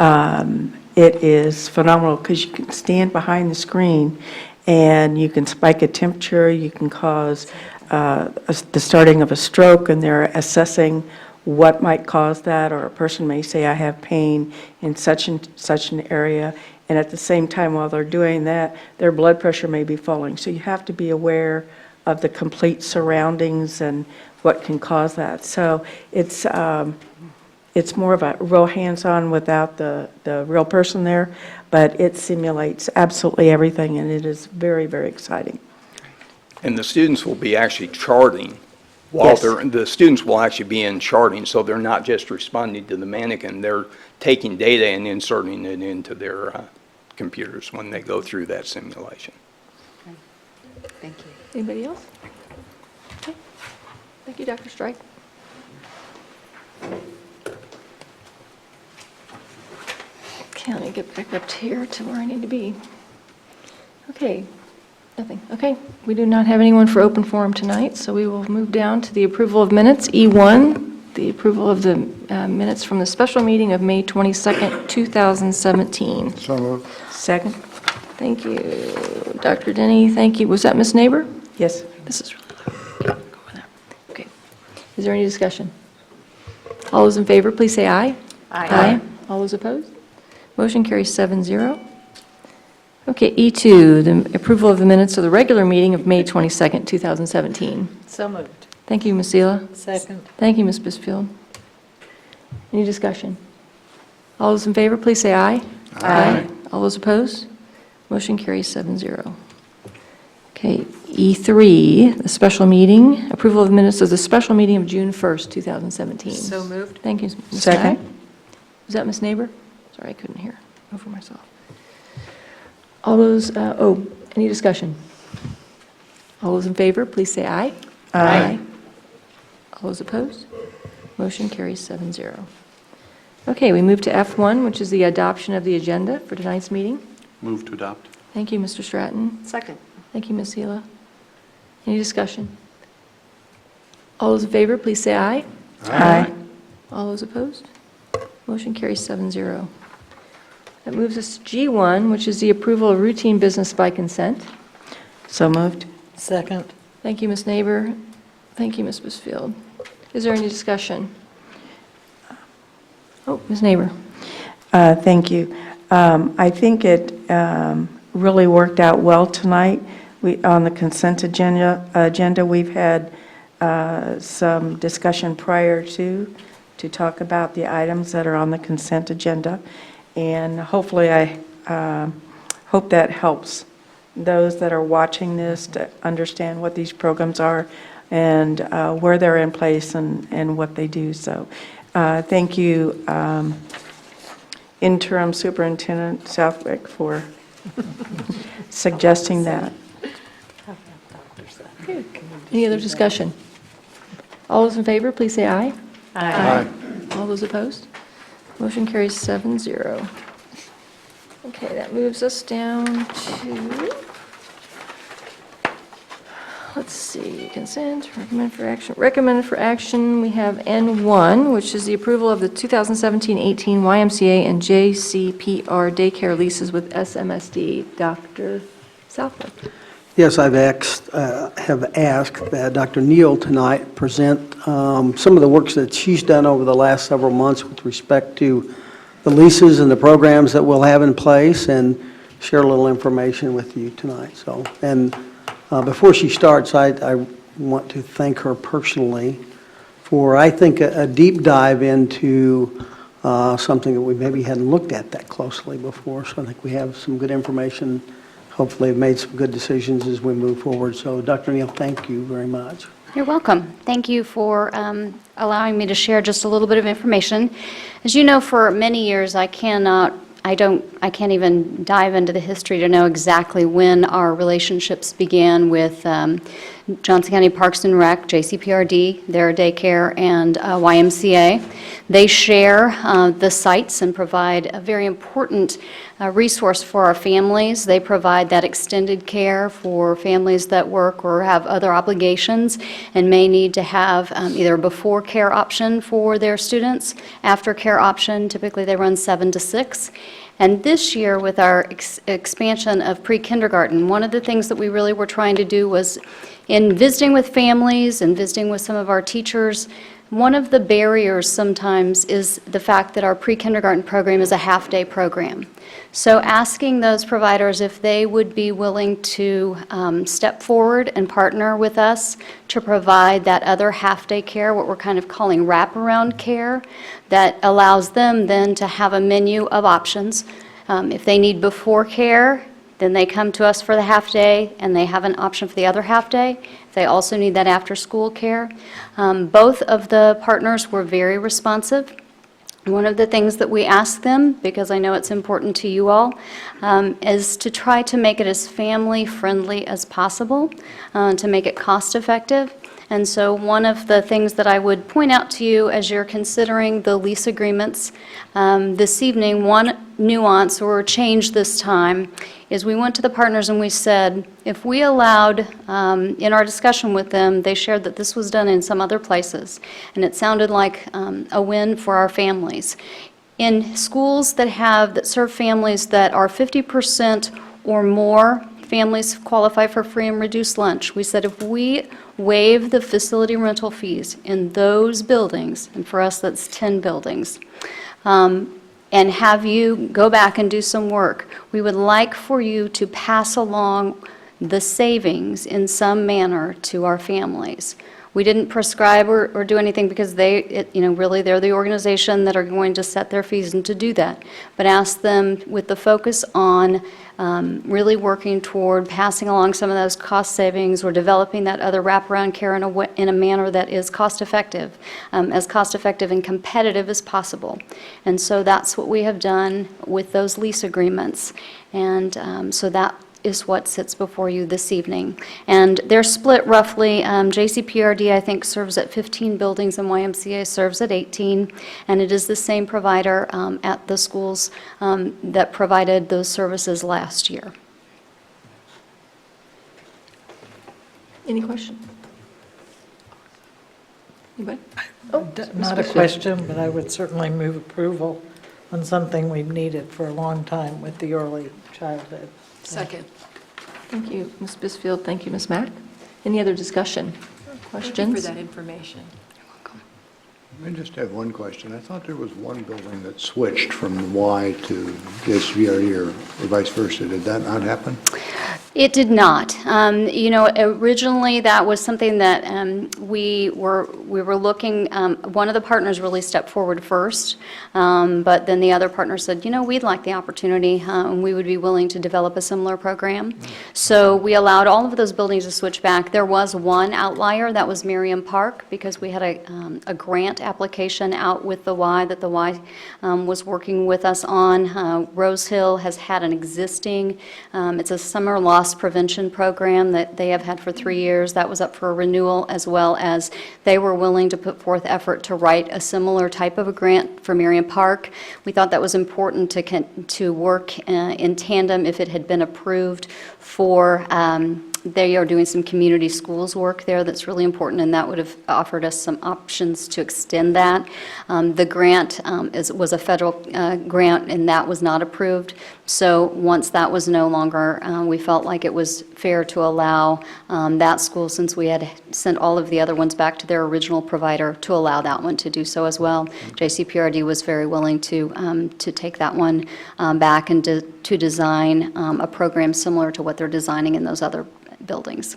it is phenomenal, because you can stand behind the screen and you can spike a temperature, you can cause the starting of a stroke, and they're assessing what might cause that, or a person may say, I have pain in such and such an area, and at the same time while they're doing that, their blood pressure may be falling. So you have to be aware of the complete surroundings and what can cause that. So it's more of a real hands-on without the real person there, but it simulates absolutely everything, and it is very, very exciting. And the students will be actually charting while Yes. the students will actually be in charting, so they're not just responding to the mannequin, they're taking data and inserting it into their computers when they go through that simulation. Thank you. Anybody else? Okay. Thank you, Dr. Strike. Okay, let me get back up here to where I need to be. Okay, nothing. Okay, we do not have anyone for open forum tonight, so we will move down to the approval of minutes. E1, the approval of the minutes from the special meeting of May 22nd, 2017. So moved. Second? Thank you. Dr. Denny, thank you. Was that Ms. Neighbor? Yes. This is really loud. Okay, go over there. Okay. Is there any discussion? All those in favor, please say aye. Aye. All those opposed? Motion carries 7-0. Okay, E2, the approval of the minutes of the regular meeting of May 22nd, 2017. So moved. Thank you, Ms. Seela. Second? Thank you, Ms. Bisfield. Any discussion? All those in favor, please say aye. Aye. All those opposed? Motion carries 7-0. Okay, E3, the special meeting, approval of the minutes of the special meeting of June 1st, 2017. So moved. Thank you, Ms. Second. Nye. Was that Ms. Neighbor? Sorry, I couldn't hear over myself. All those, any discussion? All those in favor, please say aye. Aye. All those opposed? Motion carries 7-0. Okay, we move to F1, which is the adoption of the agenda for tonight's meeting. Move to adopt. Thank you, Mr. Stratton. Second? Thank you, Ms. Seela. Any discussion? All those in favor, please say aye. Aye. All those opposed? Motion carries 7-0. That moves us to G1, which is the approval of routine business by consent. So moved. Second? Thank you, Ms. Neighbor. Thank you, Ms. Bisfield. Is there any discussion? Oh, Ms. Neighbor. Thank you. I think it really worked out well tonight. On the consent agenda, we've had some discussion prior to talk about the items that are on the consent agenda, and hopefully I hope that helps those that are watching this to understand what these programs are and where they're in place and what they do. So thank you, Interim Superintendent Southwick, for suggesting that. Any other discussion? All those in favor, please say aye. Aye. All those opposed? Motion carries 7-0. Okay, that moves us down to, let's see, consent, recommend for action. Recommended for action, we have N1, which is the approval of the 2017-18 YMCA and JCPR daycare leases with SMSD. Dr. Southwick. Yes, have asked that Dr. Neal tonight present some of the works that she's done over the last several months with respect to the leases and the programs that we'll have in place, and share a little information with you tonight. So, and before she starts, I want to thank her personally for, I think, a deep dive into something that we maybe hadn't looked at that closely before. So I think we have some good information. Hopefully have made some good decisions as we move forward. So Dr. Neal, thank you very much. You're welcome. Thank you for allowing me to share just a little bit of information. As you know, for many years, I can't even dive into the history to know exactly when our relationships began with Johnson County Parks and Rec, JCPRD, their daycare, and YMCA. They share the sites and provide a very important resource for our families. They provide that extended care for families that work or have other obligations and may need to have either a before care option for their students, after care option. Typically they run 7 to 6. And this year, with our expansion of pre-kindergarten, one of the things that we really were trying to do was, in visiting with families and visiting with some of our teachers, one of the barriers sometimes is the fact that our pre-kindergarten program is a half-day program. So asking those providers if they would be willing to step forward and partner with us to provide that other half-day care, what we're kind of calling wraparound care, that allows them then to have a menu of options. If they need before care, then they come to us for the half-day, and they have an option for the other half-day. If they also need that after-school care. Both of the partners were very responsive. One of the things that we ask them, because I know it's important to you all, is to try to make it as family-friendly as possible, to make it cost-effective. And so one of the things that I would point out to you as you're considering the lease agreements this evening, one nuance or change this time is we went to the partners and we said, if we allowed, in our discussion with them, they shared that this was done in some other places, and it sounded like a win for our families. In schools that serve families that are 50% or more, families qualify for free and reduced lunch. We said if we waive the facility rental fees in those buildings, and for us that's 10 buildings, and have you go back and do some work, we would like for you to pass along the savings in some manner to our families. We didn't prescribe or do anything because really they're the organization that are going to set their fees and to do that. But ask them with the focus on really working toward passing along some of those cost savings or developing that other wraparound care in a manner that is cost-effective, as cost-effective and competitive as possible. And so that's what we have done with those lease agreements. And so that is what sits before you this evening. And they're split roughly. JCPRD, I think, serves at 15 buildings, and YMCA serves at 18. And it is the same provider at the schools that provided those services last year. Any questions? Anybody? Not a question, but I would certainly move approval on something we've needed for a long time with the early childhood. Second. Thank you, Ms. Bisfield. Thank you, Ms. Mack. Any other discussion? Questions? Thank you for that information. I just have one question. I thought there was one building that switched from the Y to the SVRE or vice versa. Did that not happen? It did not. Originally, that was something that we were looking, one of the partners really stepped forward first, but then the other partner said, we'd like the opportunity, and we would be willing to develop a similar program. So we allowed all of those buildings to switch back. There was one outlier, that was Miriam Park, because we had a grant application out with the Y that the Y was working with us on. Rose Hill has had an existing, it's a summer loss prevention program that they have had for 3 years. That was up for a renewal, as well as they were willing to put forth effort to write a similar type of a grant for Miriam Park. We thought that was important to work in tandem if it had been approved for they are doing some community schools work there that's really important, and that would have offered us some options to extend that. The grant was a federal grant, and that was not approved. So once that was no longer, we felt like it was fair to allow that school, since we had sent all of the other ones back to their original provider, to allow that one to do so as well. JCPRD was very willing to take that one back and to design a program similar to what they're designing in those other buildings.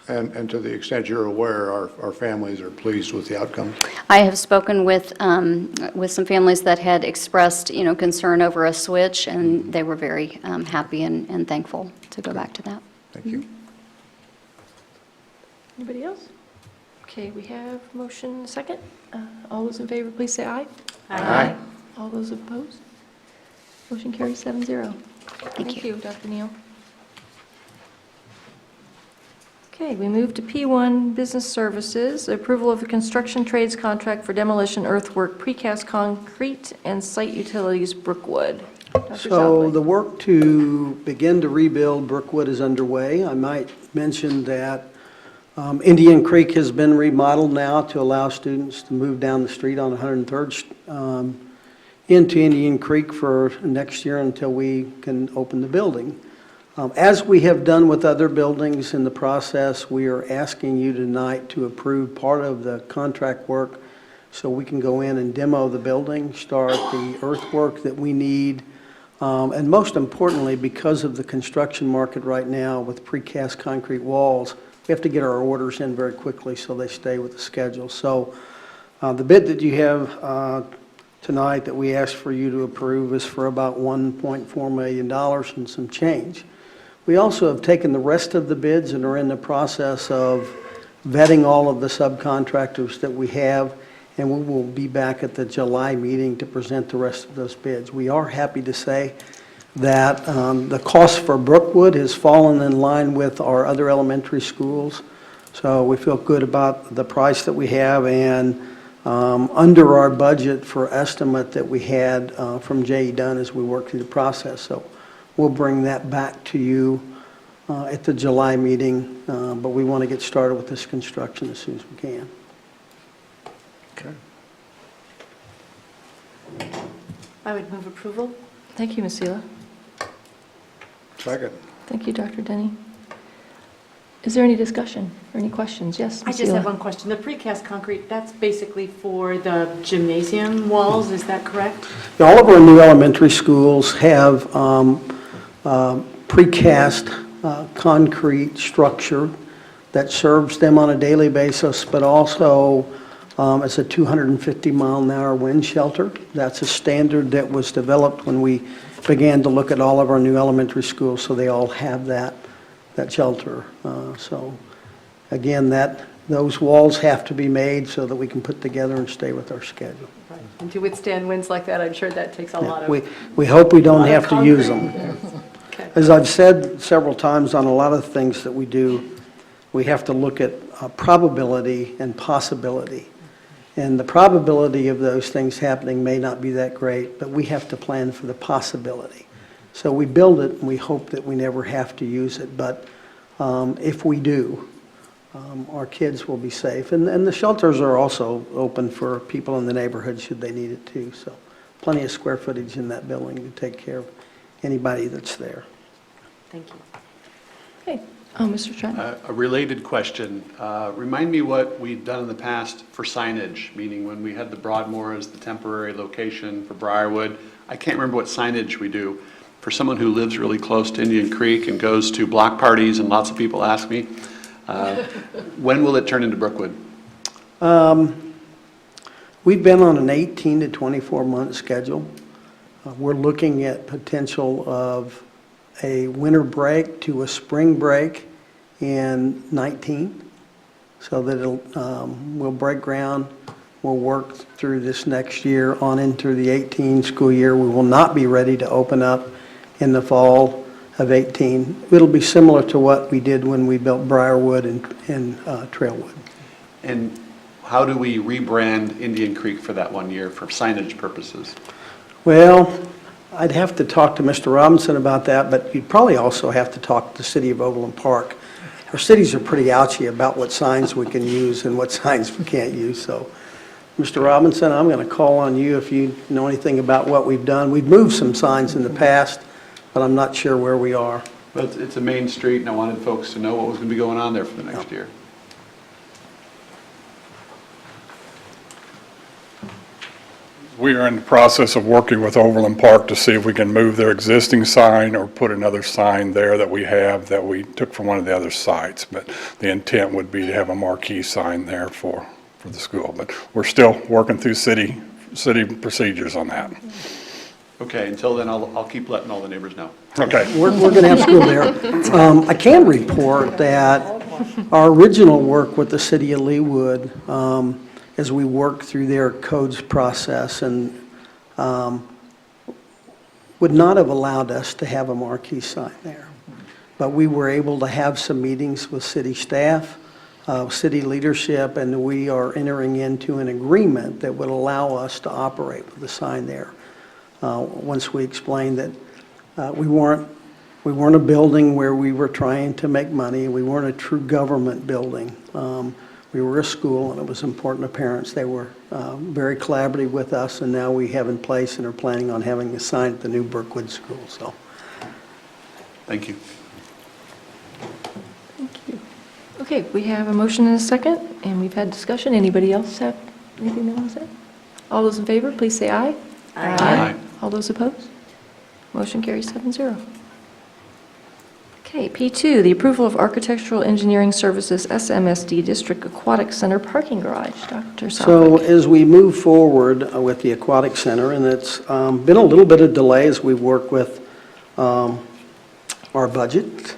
And to the extent you're aware, our families are pleased with the outcome? I have spoken with some families that had expressed, concern over a switch, and they were very happy and thankful to go back to that. Thank you. Anybody else? Okay, we have motion second. All those in favor, please say aye. Aye. All those opposed? Motion carries 7-0. Thank you, Dr. Neal. Okay, we move to P1, Business Services, approval of a construction trades contract for demolition, earthwork, precast concrete, and site utilities, Brookwood. Dr. So Southwick. the work to begin to rebuild Brookwood is underway. I might mention that Indian Creek has been remodeled now to allow students to move down the street on 103rd into Indian Creek for next year until we can open the building. As we have done with other buildings in the process, we are asking you tonight to approve part of the contract work so we can go in and demo the building, start the earthwork that we need, and most importantly, because of the construction market right now with precast concrete walls, we have to get our orders in very quickly so they stay with the schedule. So the bid that you have tonight that we asked for you to approve is for about $1.4 million and some change. We also have taken the rest of the bids and are in the process of vetting all of the subcontractors that we have, and we will be back at the July meeting to present the rest of those bids. We are happy to say that the cost for Brookwood has fallen in line with our other elementary schools, so we feel good about the price that we have, and under our budget for estimate that we had from J.E. Dunn as we work through the process. So we'll bring that back to you at the July meeting, but we want to get started with this construction as soon as we can. Okay. I would move approval. Thank you, Ms. Seela. Second. Thank you, Dr. Denny. Is there any discussion or any questions? Yes, I Ms. just Seela. have one question. The precast concrete, that's basically for the gymnasium walls, is that correct? All of our new elementary schools have precast concrete structure that serves them on a daily basis, but also as a 250-mile-an-hour wind shelter. That's a standard that was developed when we began to look at all of our new elementary schools, so they all have that shelter. So again, those walls have to be made so that we can put together and stay with our schedule. Right. And to withstand winds like that, I'm sure that takes a lot of... We hope we don't lot of have to use them. Okay. As I've said several times on a lot of the things that we do, we have to look at probability and possibility. And the probability of those things happening may not be that great, but we have to plan for the possibility. So we build it and we hope that we never have to use it, but if we do, our kids will be safe. And the shelters are also open for people in the neighborhood should they need it too. So plenty of square footage in that building to take care of anybody that's there. Thank you. Okay. Oh, Mr. Trent. A related question. Remind me what we've done in the past for signage, meaning when we had the Broadmoor as the temporary location for Briarwood. I can't remember what signage we do. For someone who lives really close to Indian Creek and goes to block parties, and lots of people ask me, when will it turn into Brookwood? We've been on an 18 to 24-month schedule. We're looking at potential of a winter break to a spring break in 19, so that we'll break ground. We'll work through this next year on into the 18 school year. We will not be ready to open up in the fall of 18. It'll be similar to what we did when we built Briarwood and Trailwood. And how do we rebrand Indian Creek for that 1 year for signage purposes? Well, I'd have to talk to Mr. Robinson about that, but you'd probably also have to talk to the city of Overland Park. Our cities are pretty ouchy about what signs we can use and what signs we can't use. So, Mr. Robinson, I'm going to call on you if you know anything about what we've done. We've moved some signs in the past, but I'm not sure where we are. But it's a main street, and I wanted folks to know what was going to be going on there for the next year. We are in the process of working with Overland Park to see if we can move their existing sign or put another sign there that we have that we took from one of the other sites. But the intent would be to have a marquee sign there for the school. But we're still working through city procedures on that. Okay, until then, I'll keep letting all the neighbors know. Okay. We're going to have school there. I can report that our original work with the city of Leawood, as we work through their codes process, and would not have allowed us to have a marquee sign there. But we were able to have some meetings with city staff, city leadership, and we are entering into an agreement that would allow us to operate with a sign there. Once we explained that we weren't a building where we were trying to make money. We weren't a true government building. We were a school, and it was important to parents. They were very collaborative with us, and now we have in place and are planning on having a sign at the new Brookwood School. So, Thank you. Thank you. Okay, we have a motion and a second, and we've had discussion. Anybody else have anything they want to say? All those in favor, please say aye. Aye. All those opposed? Motion carries 7-0. Okay, P2, the approval of Architectural Engineering Services SMSD District Aquatic Center Parking Garage. Dr. So Southwick. as we move forward with the Aquatic Center, and it's been a little bit of delay as we've worked with our budget.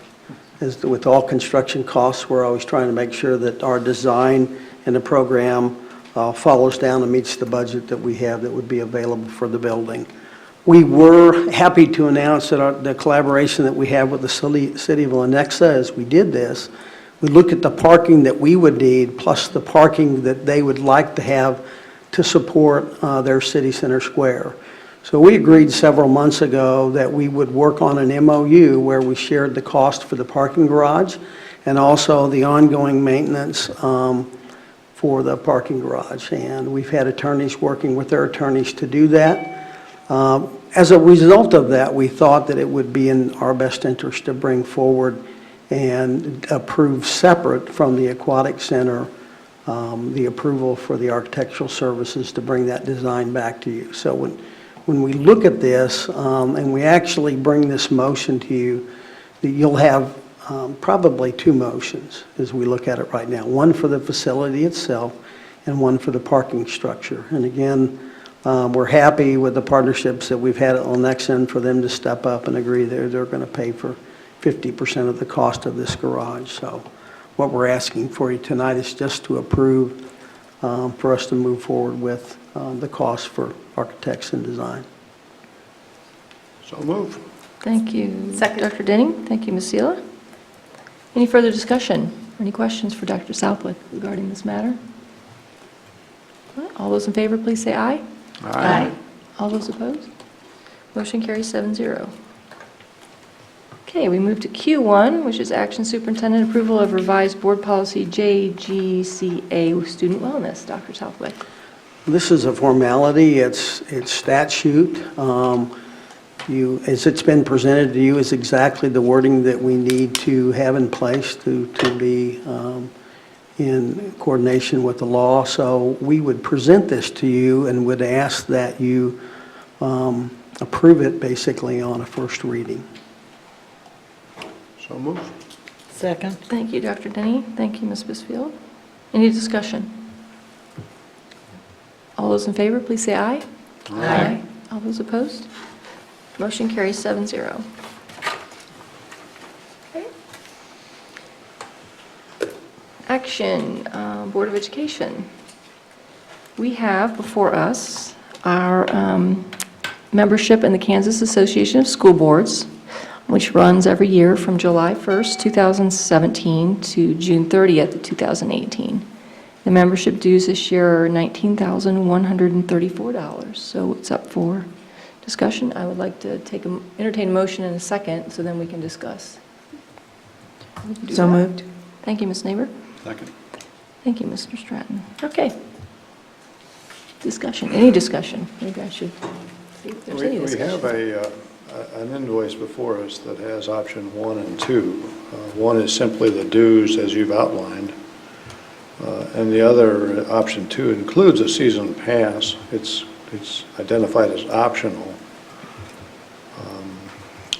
As with all construction costs, we're always trying to make sure that our design and the program follows down and meets the budget that we have that would be available for the building. We were happy to announce that the collaboration that we have with the city of Lenexa as we did this, we looked at the parking that we would need plus the parking that they would like to have to support their city center square. So we agreed several months ago that we would work on an MOU where we shared the cost for the parking garage and also the ongoing maintenance for the parking garage. And we've had attorneys working with their attorneys to do that. As a result of that, we thought that it would be in our best interest to bring forward and approve separate from the aquatic center the approval for the architectural services to bring that design back to you. So when we look at this and we actually bring this motion to you, you'll have probably two motions as we look at it right now. One for the facility itself and one for the parking structure. And again, we're happy with the partnerships that we've had at Lenexa for them to step up and agree they're going to pay for 50% of the cost of this garage. So what we're asking for you tonight is just to approve for us to move forward with the cost for architects and design. So move. Thank you, Dr. Denning. Thank you, Ms. Seela. Any further discussion? Any questions for Dr. Southwick regarding this matter? All those in favor, please say aye. Aye. All those opposed? Motion carries 7-0. Okay, we move to Q1, which is action superintendent approval of revised board policy JGCA student wellness. Dr. Southwick. This is a formality. It's statute. As it's been presented to you, is exactly the wording that we need to have in place to be in coordination with the law. So we would present this to you and would ask that you approve it basically on a first reading. So move. Second. Thank you, Dr. Denny. Thank you, Ms. Bisfield. Any discussion? All those in favor, please say aye. Aye. All those opposed? Motion carries 7-0. Okay. Action, Board of Education. We have before us our membership in the Kansas Association of School Boards, which runs every year from July 1st, 2017 to June 30th, 2018. The membership dues this year are $19,134, so it's up for discussion. I would like to entertain a motion in a second, so then we can discuss. So moved. Thank you, Ms. Neighbor. Second. Thank you, Mr. Stratton. Okay. Discussion, any discussion? Maybe I should see if there's any We discussion. have an invoice before us that has option 1 and 2. One is simply the dues as you've outlined. And the other, option 2, includes a season pass. It's identified as optional.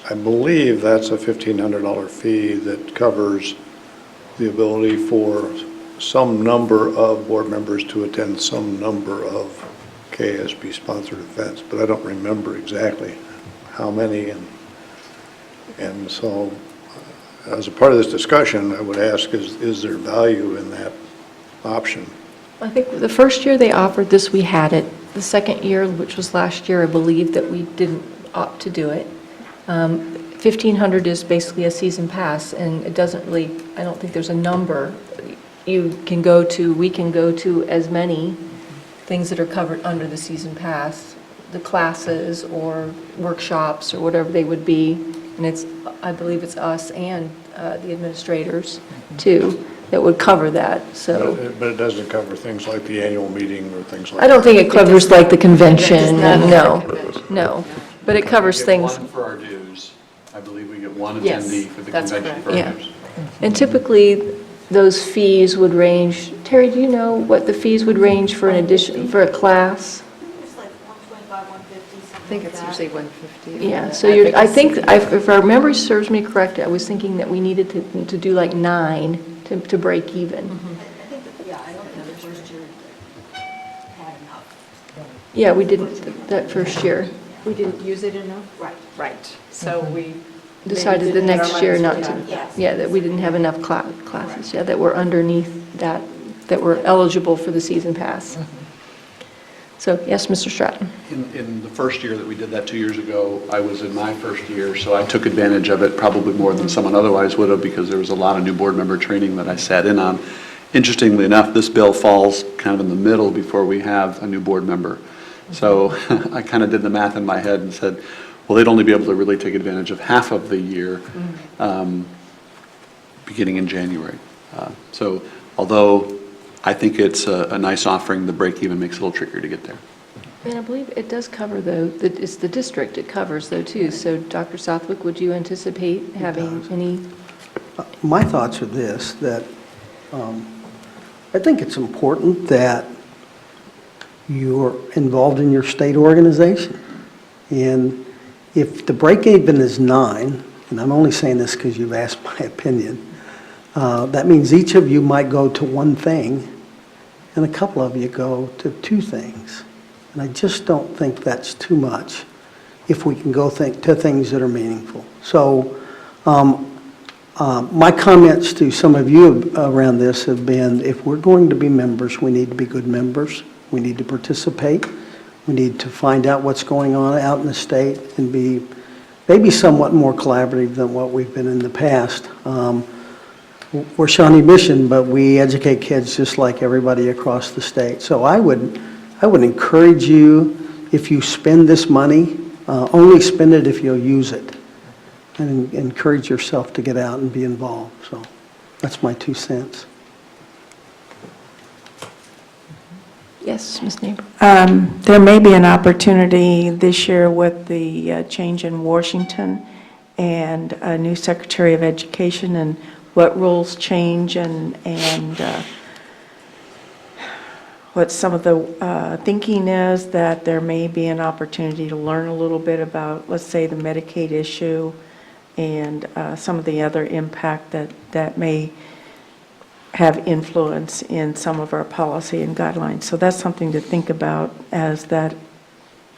I believe that's a $1,500 fee that covers the ability for some number of board members to attend some number of KSB-sponsored events, but I don't remember exactly how many. And so, as a part of this discussion, I would ask, is there value in that option? I think the first year they offered this, we had it. The second year, which was last year, I believe that we didn't opt to do it. $1,500 is basically a season pass, and it doesn't really, I don't think there's a number. We can go to as many things that are covered under the season pass, the classes or workshops or whatever they would be. And I believe it's us and the administrators, too, that would cover that, so. But it doesn't cover things like the annual meeting or things like that? I don't think it covers like the convention, no. But it covers things. We get one for our dues. I believe we get one Yes, attendee for the that's convention for correct. our dues. And typically, those fees would range, Terry, do you know what the fees would range for an addition, for a class? It's like 125, 150, I something think like it's that. usually 150. Yeah, so I think, if our memory serves me correct, I was thinking that we needed to do like 9 to break even. I think, I don't think the first year had enough. Yeah, we didn't, that first year. We didn't use it enough? Right. Right, so we Decided the maybe didn't next put our year money not to to, that. Yes. yeah, that we didn't have enough classes, yeah, that were underneath that were eligible for the season pass. So, yes, Mr. Stratton. In the first year that we did that 2 years ago, I was in my first year, so I took advantage of it probably more than someone otherwise would have, because there was a lot of new board member training that I sat in on. Interestingly enough, this bill falls kind of in the middle before we have a new board member. So I kind of did the math in my head and said, well, they'd only be able to really take advantage of half of the year beginning in January. So although I think it's a nice offering, the break even makes it a little trickier to get there. And I believe it does cover, though, it's the district it covers, though, too. So, Dr. Southwick, would you anticipate having any? My thoughts are this, that I think it's important that you're involved in your state organization. And if the break even is 9, and I'm only saying this because you've asked my opinion, that means each of you might go to one thing, and a couple of you go to 2 things. And I just don't think that's too much if we can go to things that are meaningful. So my comments to some of you around this have been, if we're going to be members, we need to be good members. We need to participate. We need to find out what's going on out in the state and be maybe somewhat more collaborative than what we've been in the past. We're Shawnee Mission, but we educate kids just like everybody across the state. So I would encourage you, if you spend this money, only spend it if you'll use it. And encourage yourself to get out and be involved. So that's my 2 cents. Yes, Ms. Neighbor. There may be an opportunity this year with the change in Washington and a new Secretary of Education and what rules change and what some of the thinking is, that there may be an opportunity to learn a little bit about, let's say, the Medicaid issue and some of the other impact that may have influence in some of our policy and guidelines. So that's something to think about as that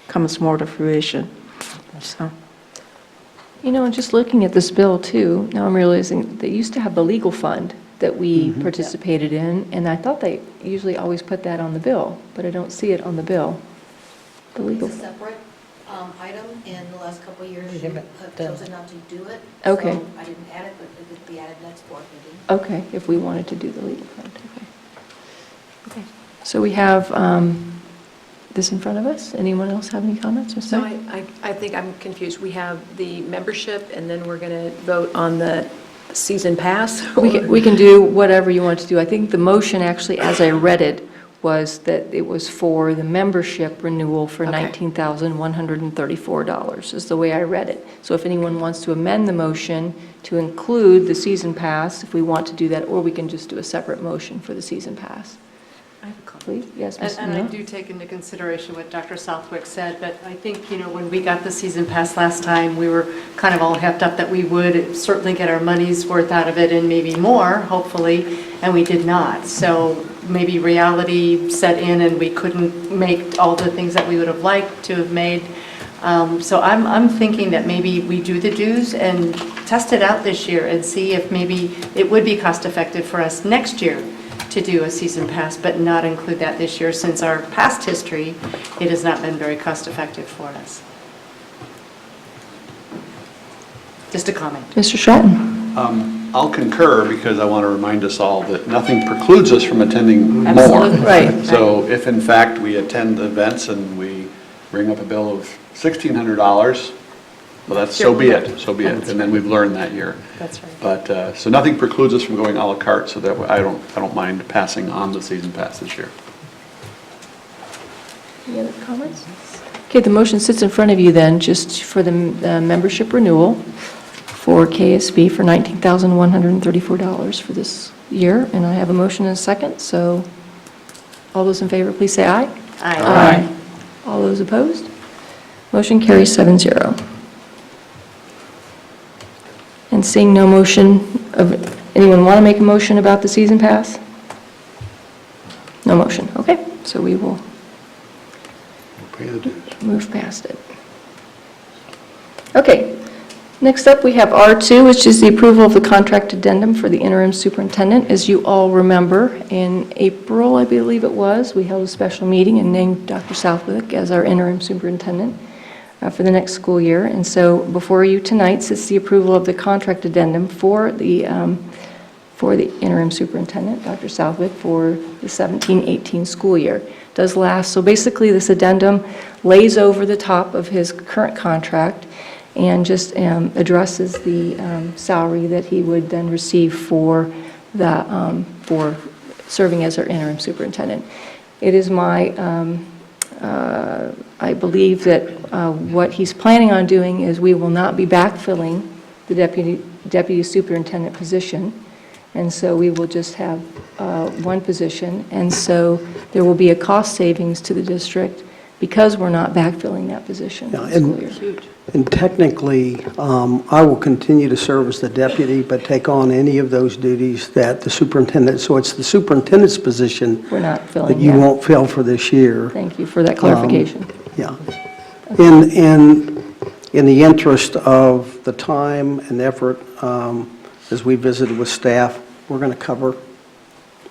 comes more to fruition. So. You know, and just looking at this bill, too, now I'm realizing they used to have the legal fund that we participated in, and I thought they usually always put that on the bill, but I don't see it on the bill. The legal. It's a separate item. In the last couple of years, you have chosen not to do it. Okay. So I didn't add it, but it would be added next board meeting. Okay, if we wanted to do the legal fund, okay. Okay. So we have this in front of us. Anyone else have any comments? Ms. So Knight? I think I'm confused. We have the membership, and then we're going to vote on the season pass? We can do whatever you want to do. I think the motion, actually, as I read it, was that it was for the membership renewal for $19,134, is the way I read it. So if anyone wants to amend the motion to include the season pass, if we want to do that, or we can just do a separate motion for the season pass. I have a comment. Please, yes, Ms. And I Miller? do take into consideration what Dr. Southwick said, but I think, when we got the season pass last time, we were kind of all hepped up that we would certainly get our money's worth out of it and maybe more, hopefully, and we did not. So maybe reality set in and we couldn't make all the things that we would have liked to have made. So I'm thinking that maybe we do the dues and test it out this year and see if maybe it would be cost effective for us next year to do a season pass, but not include that this year, since our past history, it has not been very cost effective for us. Just a comment. Mr. Stratton? I'll concur, because I want to remind us all that nothing precludes us from attending more. Absolutely, right. So if in fact we attend the events and we bring up a bill of $1,600, well, that's, so be it, so be it. And then we've learned that year. That's right. But, so nothing precludes us from going à la carte, so that I don't mind passing on the season pass this year. Any other comments? Okay, the motion sits in front of you then, just for the membership renewal for KSB for $19,134 for this year. And I have a motion and a second, so all those in favor, please say aye. Aye. All those opposed? Motion carries 7-0. And seeing no motion, anyone want to make a motion about the season pass? No motion, okay, so we will Pay the dues. move past it. Okay, next up we have R2, which is the approval of the contract addendum for the interim superintendent. As you all remember, in April, I believe it was, we held a special meeting and named Dr. Southwick as our interim superintendent for the next school year. And so before you tonight sits the approval of the contract addendum for the for the interim superintendent, Dr. Southwick, for the 17-18 school year. It does last, so basically this addendum lays over the top of his current contract and just addresses the salary that he would then receive for serving as our interim superintendent. It is my, I believe that what he's planning on doing is we will not be backfilling the deputy superintendent position, and so we will just have one position, and so there will be a cost savings to the district because we're not backfilling that position this school year. And technically, I will continue to serve as the deputy, but take on any of those duties that the superintendent, so it's the superintendent's position We're not filling that you that. won't fill for this year. Thank you for that clarification. Yeah. In the interest of the time and effort, as we visited with staff, we're going to cover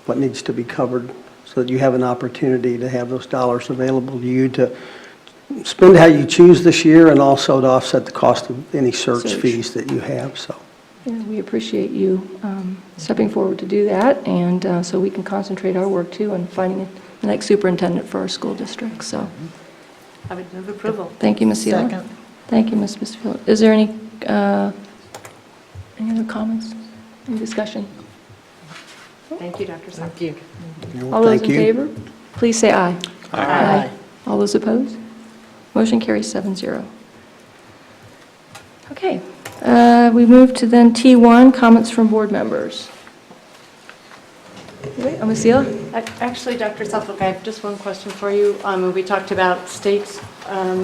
what needs to be covered so that you have an opportunity to have those dollars available to you to spend how you choose this year and also to offset the cost of any search fees that you have, so. Yeah, we appreciate you stepping forward to do that, and so we can concentrate our work too on finding the next superintendent for our school district, so. I would move approval. Thank you, Ms. Seeler. Second. Thank you, Ms. Bisfield. Is there any other comments, any discussion? Thank you, Dr. Southwick. All those in Thank you. favor, please say aye. Aye. All those opposed? Motion carries 7-0. Okay, we move to then T1, comments from board members. Wait, Ms. Seeler? Actually, Dr. Southwick, I have just one question for you. We talked about state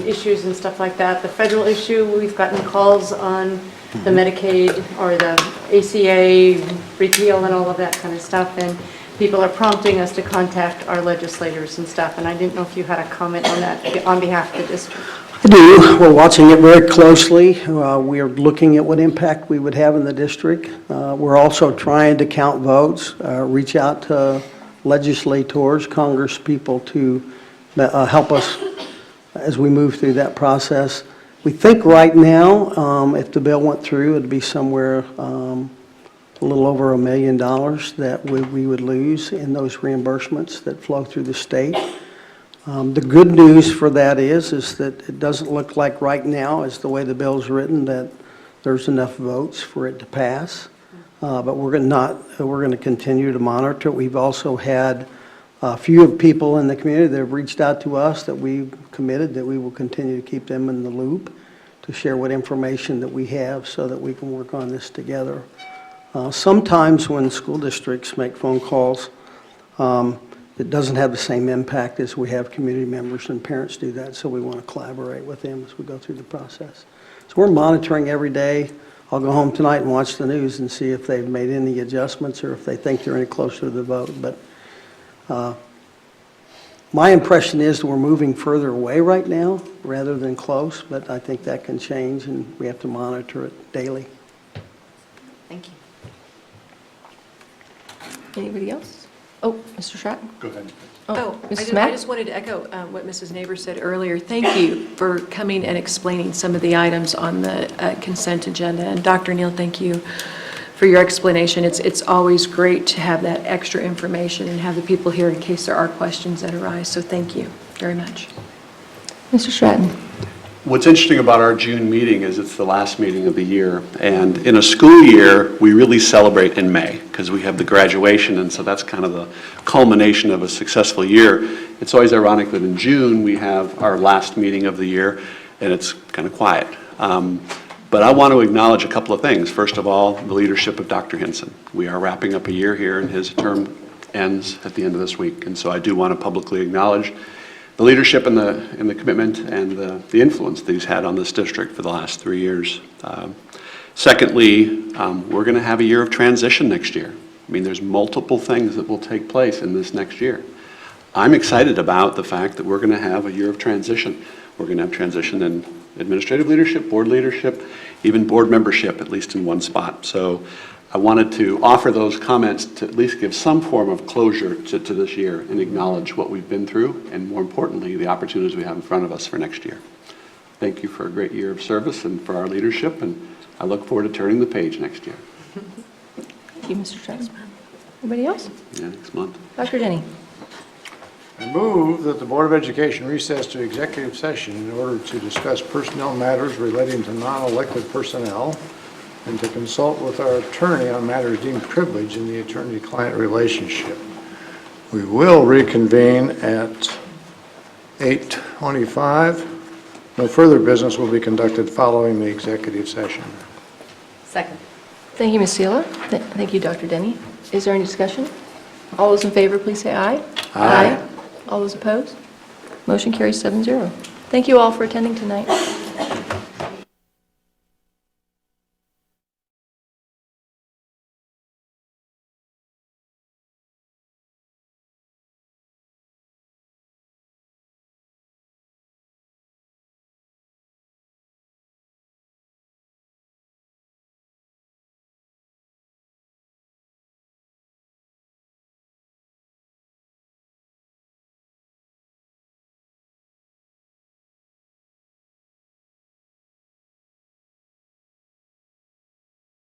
issues and stuff like that. The federal issue, we've gotten calls on the Medicaid or the ACA repeal and all of that kind of stuff, and people are prompting us to contact our legislators and stuff, and I didn't know if you had a comment on that on behalf of the district. I do. We're watching it very closely. We are looking at what impact we would have in the district. We're also trying to count votes, reach out to legislators, Congress people to help us as we move through that process. We think right now, if the bill went through, it'd be somewhere a little over $1 million that we would lose in those reimbursements that flow through the state. The good news for that is that it doesn't look like right now, as the way the bill's written, that there's enough votes for it to pass. But we're going to continue to monitor it. We've also had a few people in the community that have reached out to us that we've committed that we will continue to keep them in the loop to share what information that we have so that we can work on this together. Sometimes when school districts make phone calls, it doesn't have the same impact as we have community members and parents do that, so we want to collaborate with them as we go through the process. So we're monitoring every day. I'll go home tonight and watch the news and see if they've made any adjustments or if they think they're any closer to the vote. But my impression is that we're moving further away right now rather than close, but I think that can change and we have to monitor it daily. Thank you. Anybody else? Oh, Mr. Stratton? Go ahead. Oh, Mrs. I Mack? just wanted to echo what Mrs. Neighbor said earlier. Thank you for coming and explaining some of the items on the consent agenda. And Dr. Neal, thank you for your explanation. It's always great to have that extra information and have the people here in case there are questions that arise. So thank you very much. Mr. Stratton? What's interesting about our June meeting is it's the last meeting of the year, and in a school year, we really celebrate in May because we have the graduation, and so that's kind of the culmination of a successful year. It's always ironic that in June, we have our last meeting of the year, and it's kind of quiet. But I want to acknowledge a couple of things. First of all, the leadership of Dr. Hinson. We are wrapping up a year here, and his term ends at the end of this week, and so I do want to publicly acknowledge the leadership and the commitment and the influence that he's had on this district for the last 3 years. Secondly, we're going to have a year of transition next year. I mean, there's multiple things that will take place in this next year. I'm excited about the fact that we're going to have a year of transition. We're going to have transition in administrative leadership, board leadership, even board membership, at least in one spot. So I wanted to offer those comments to at least give some form of closure to this year and acknowledge what we've been through and, more importantly, the opportunities we have in front of us for next year. Thank you for a great year of service and for our leadership, and I look forward to turning the page next year. Thank you, Mr. Jones. Anybody else? Yeah, next month. Dr. Denny? I move that the Board of Education recess to executive session in order to discuss personnel matters relating to non-elected personnel and to consult with our attorney on matters deemed privileged in the attorney-client relationship. We will reconvene at 8:25. No further business will be conducted following the executive session. Second. Thank you, Ms. Seeler. Thank you, Dr. Denny. Is there any discussion? All those in favor, please say aye. Aye. All those opposed? Motion carries 7-0. Thank you all for attending tonight.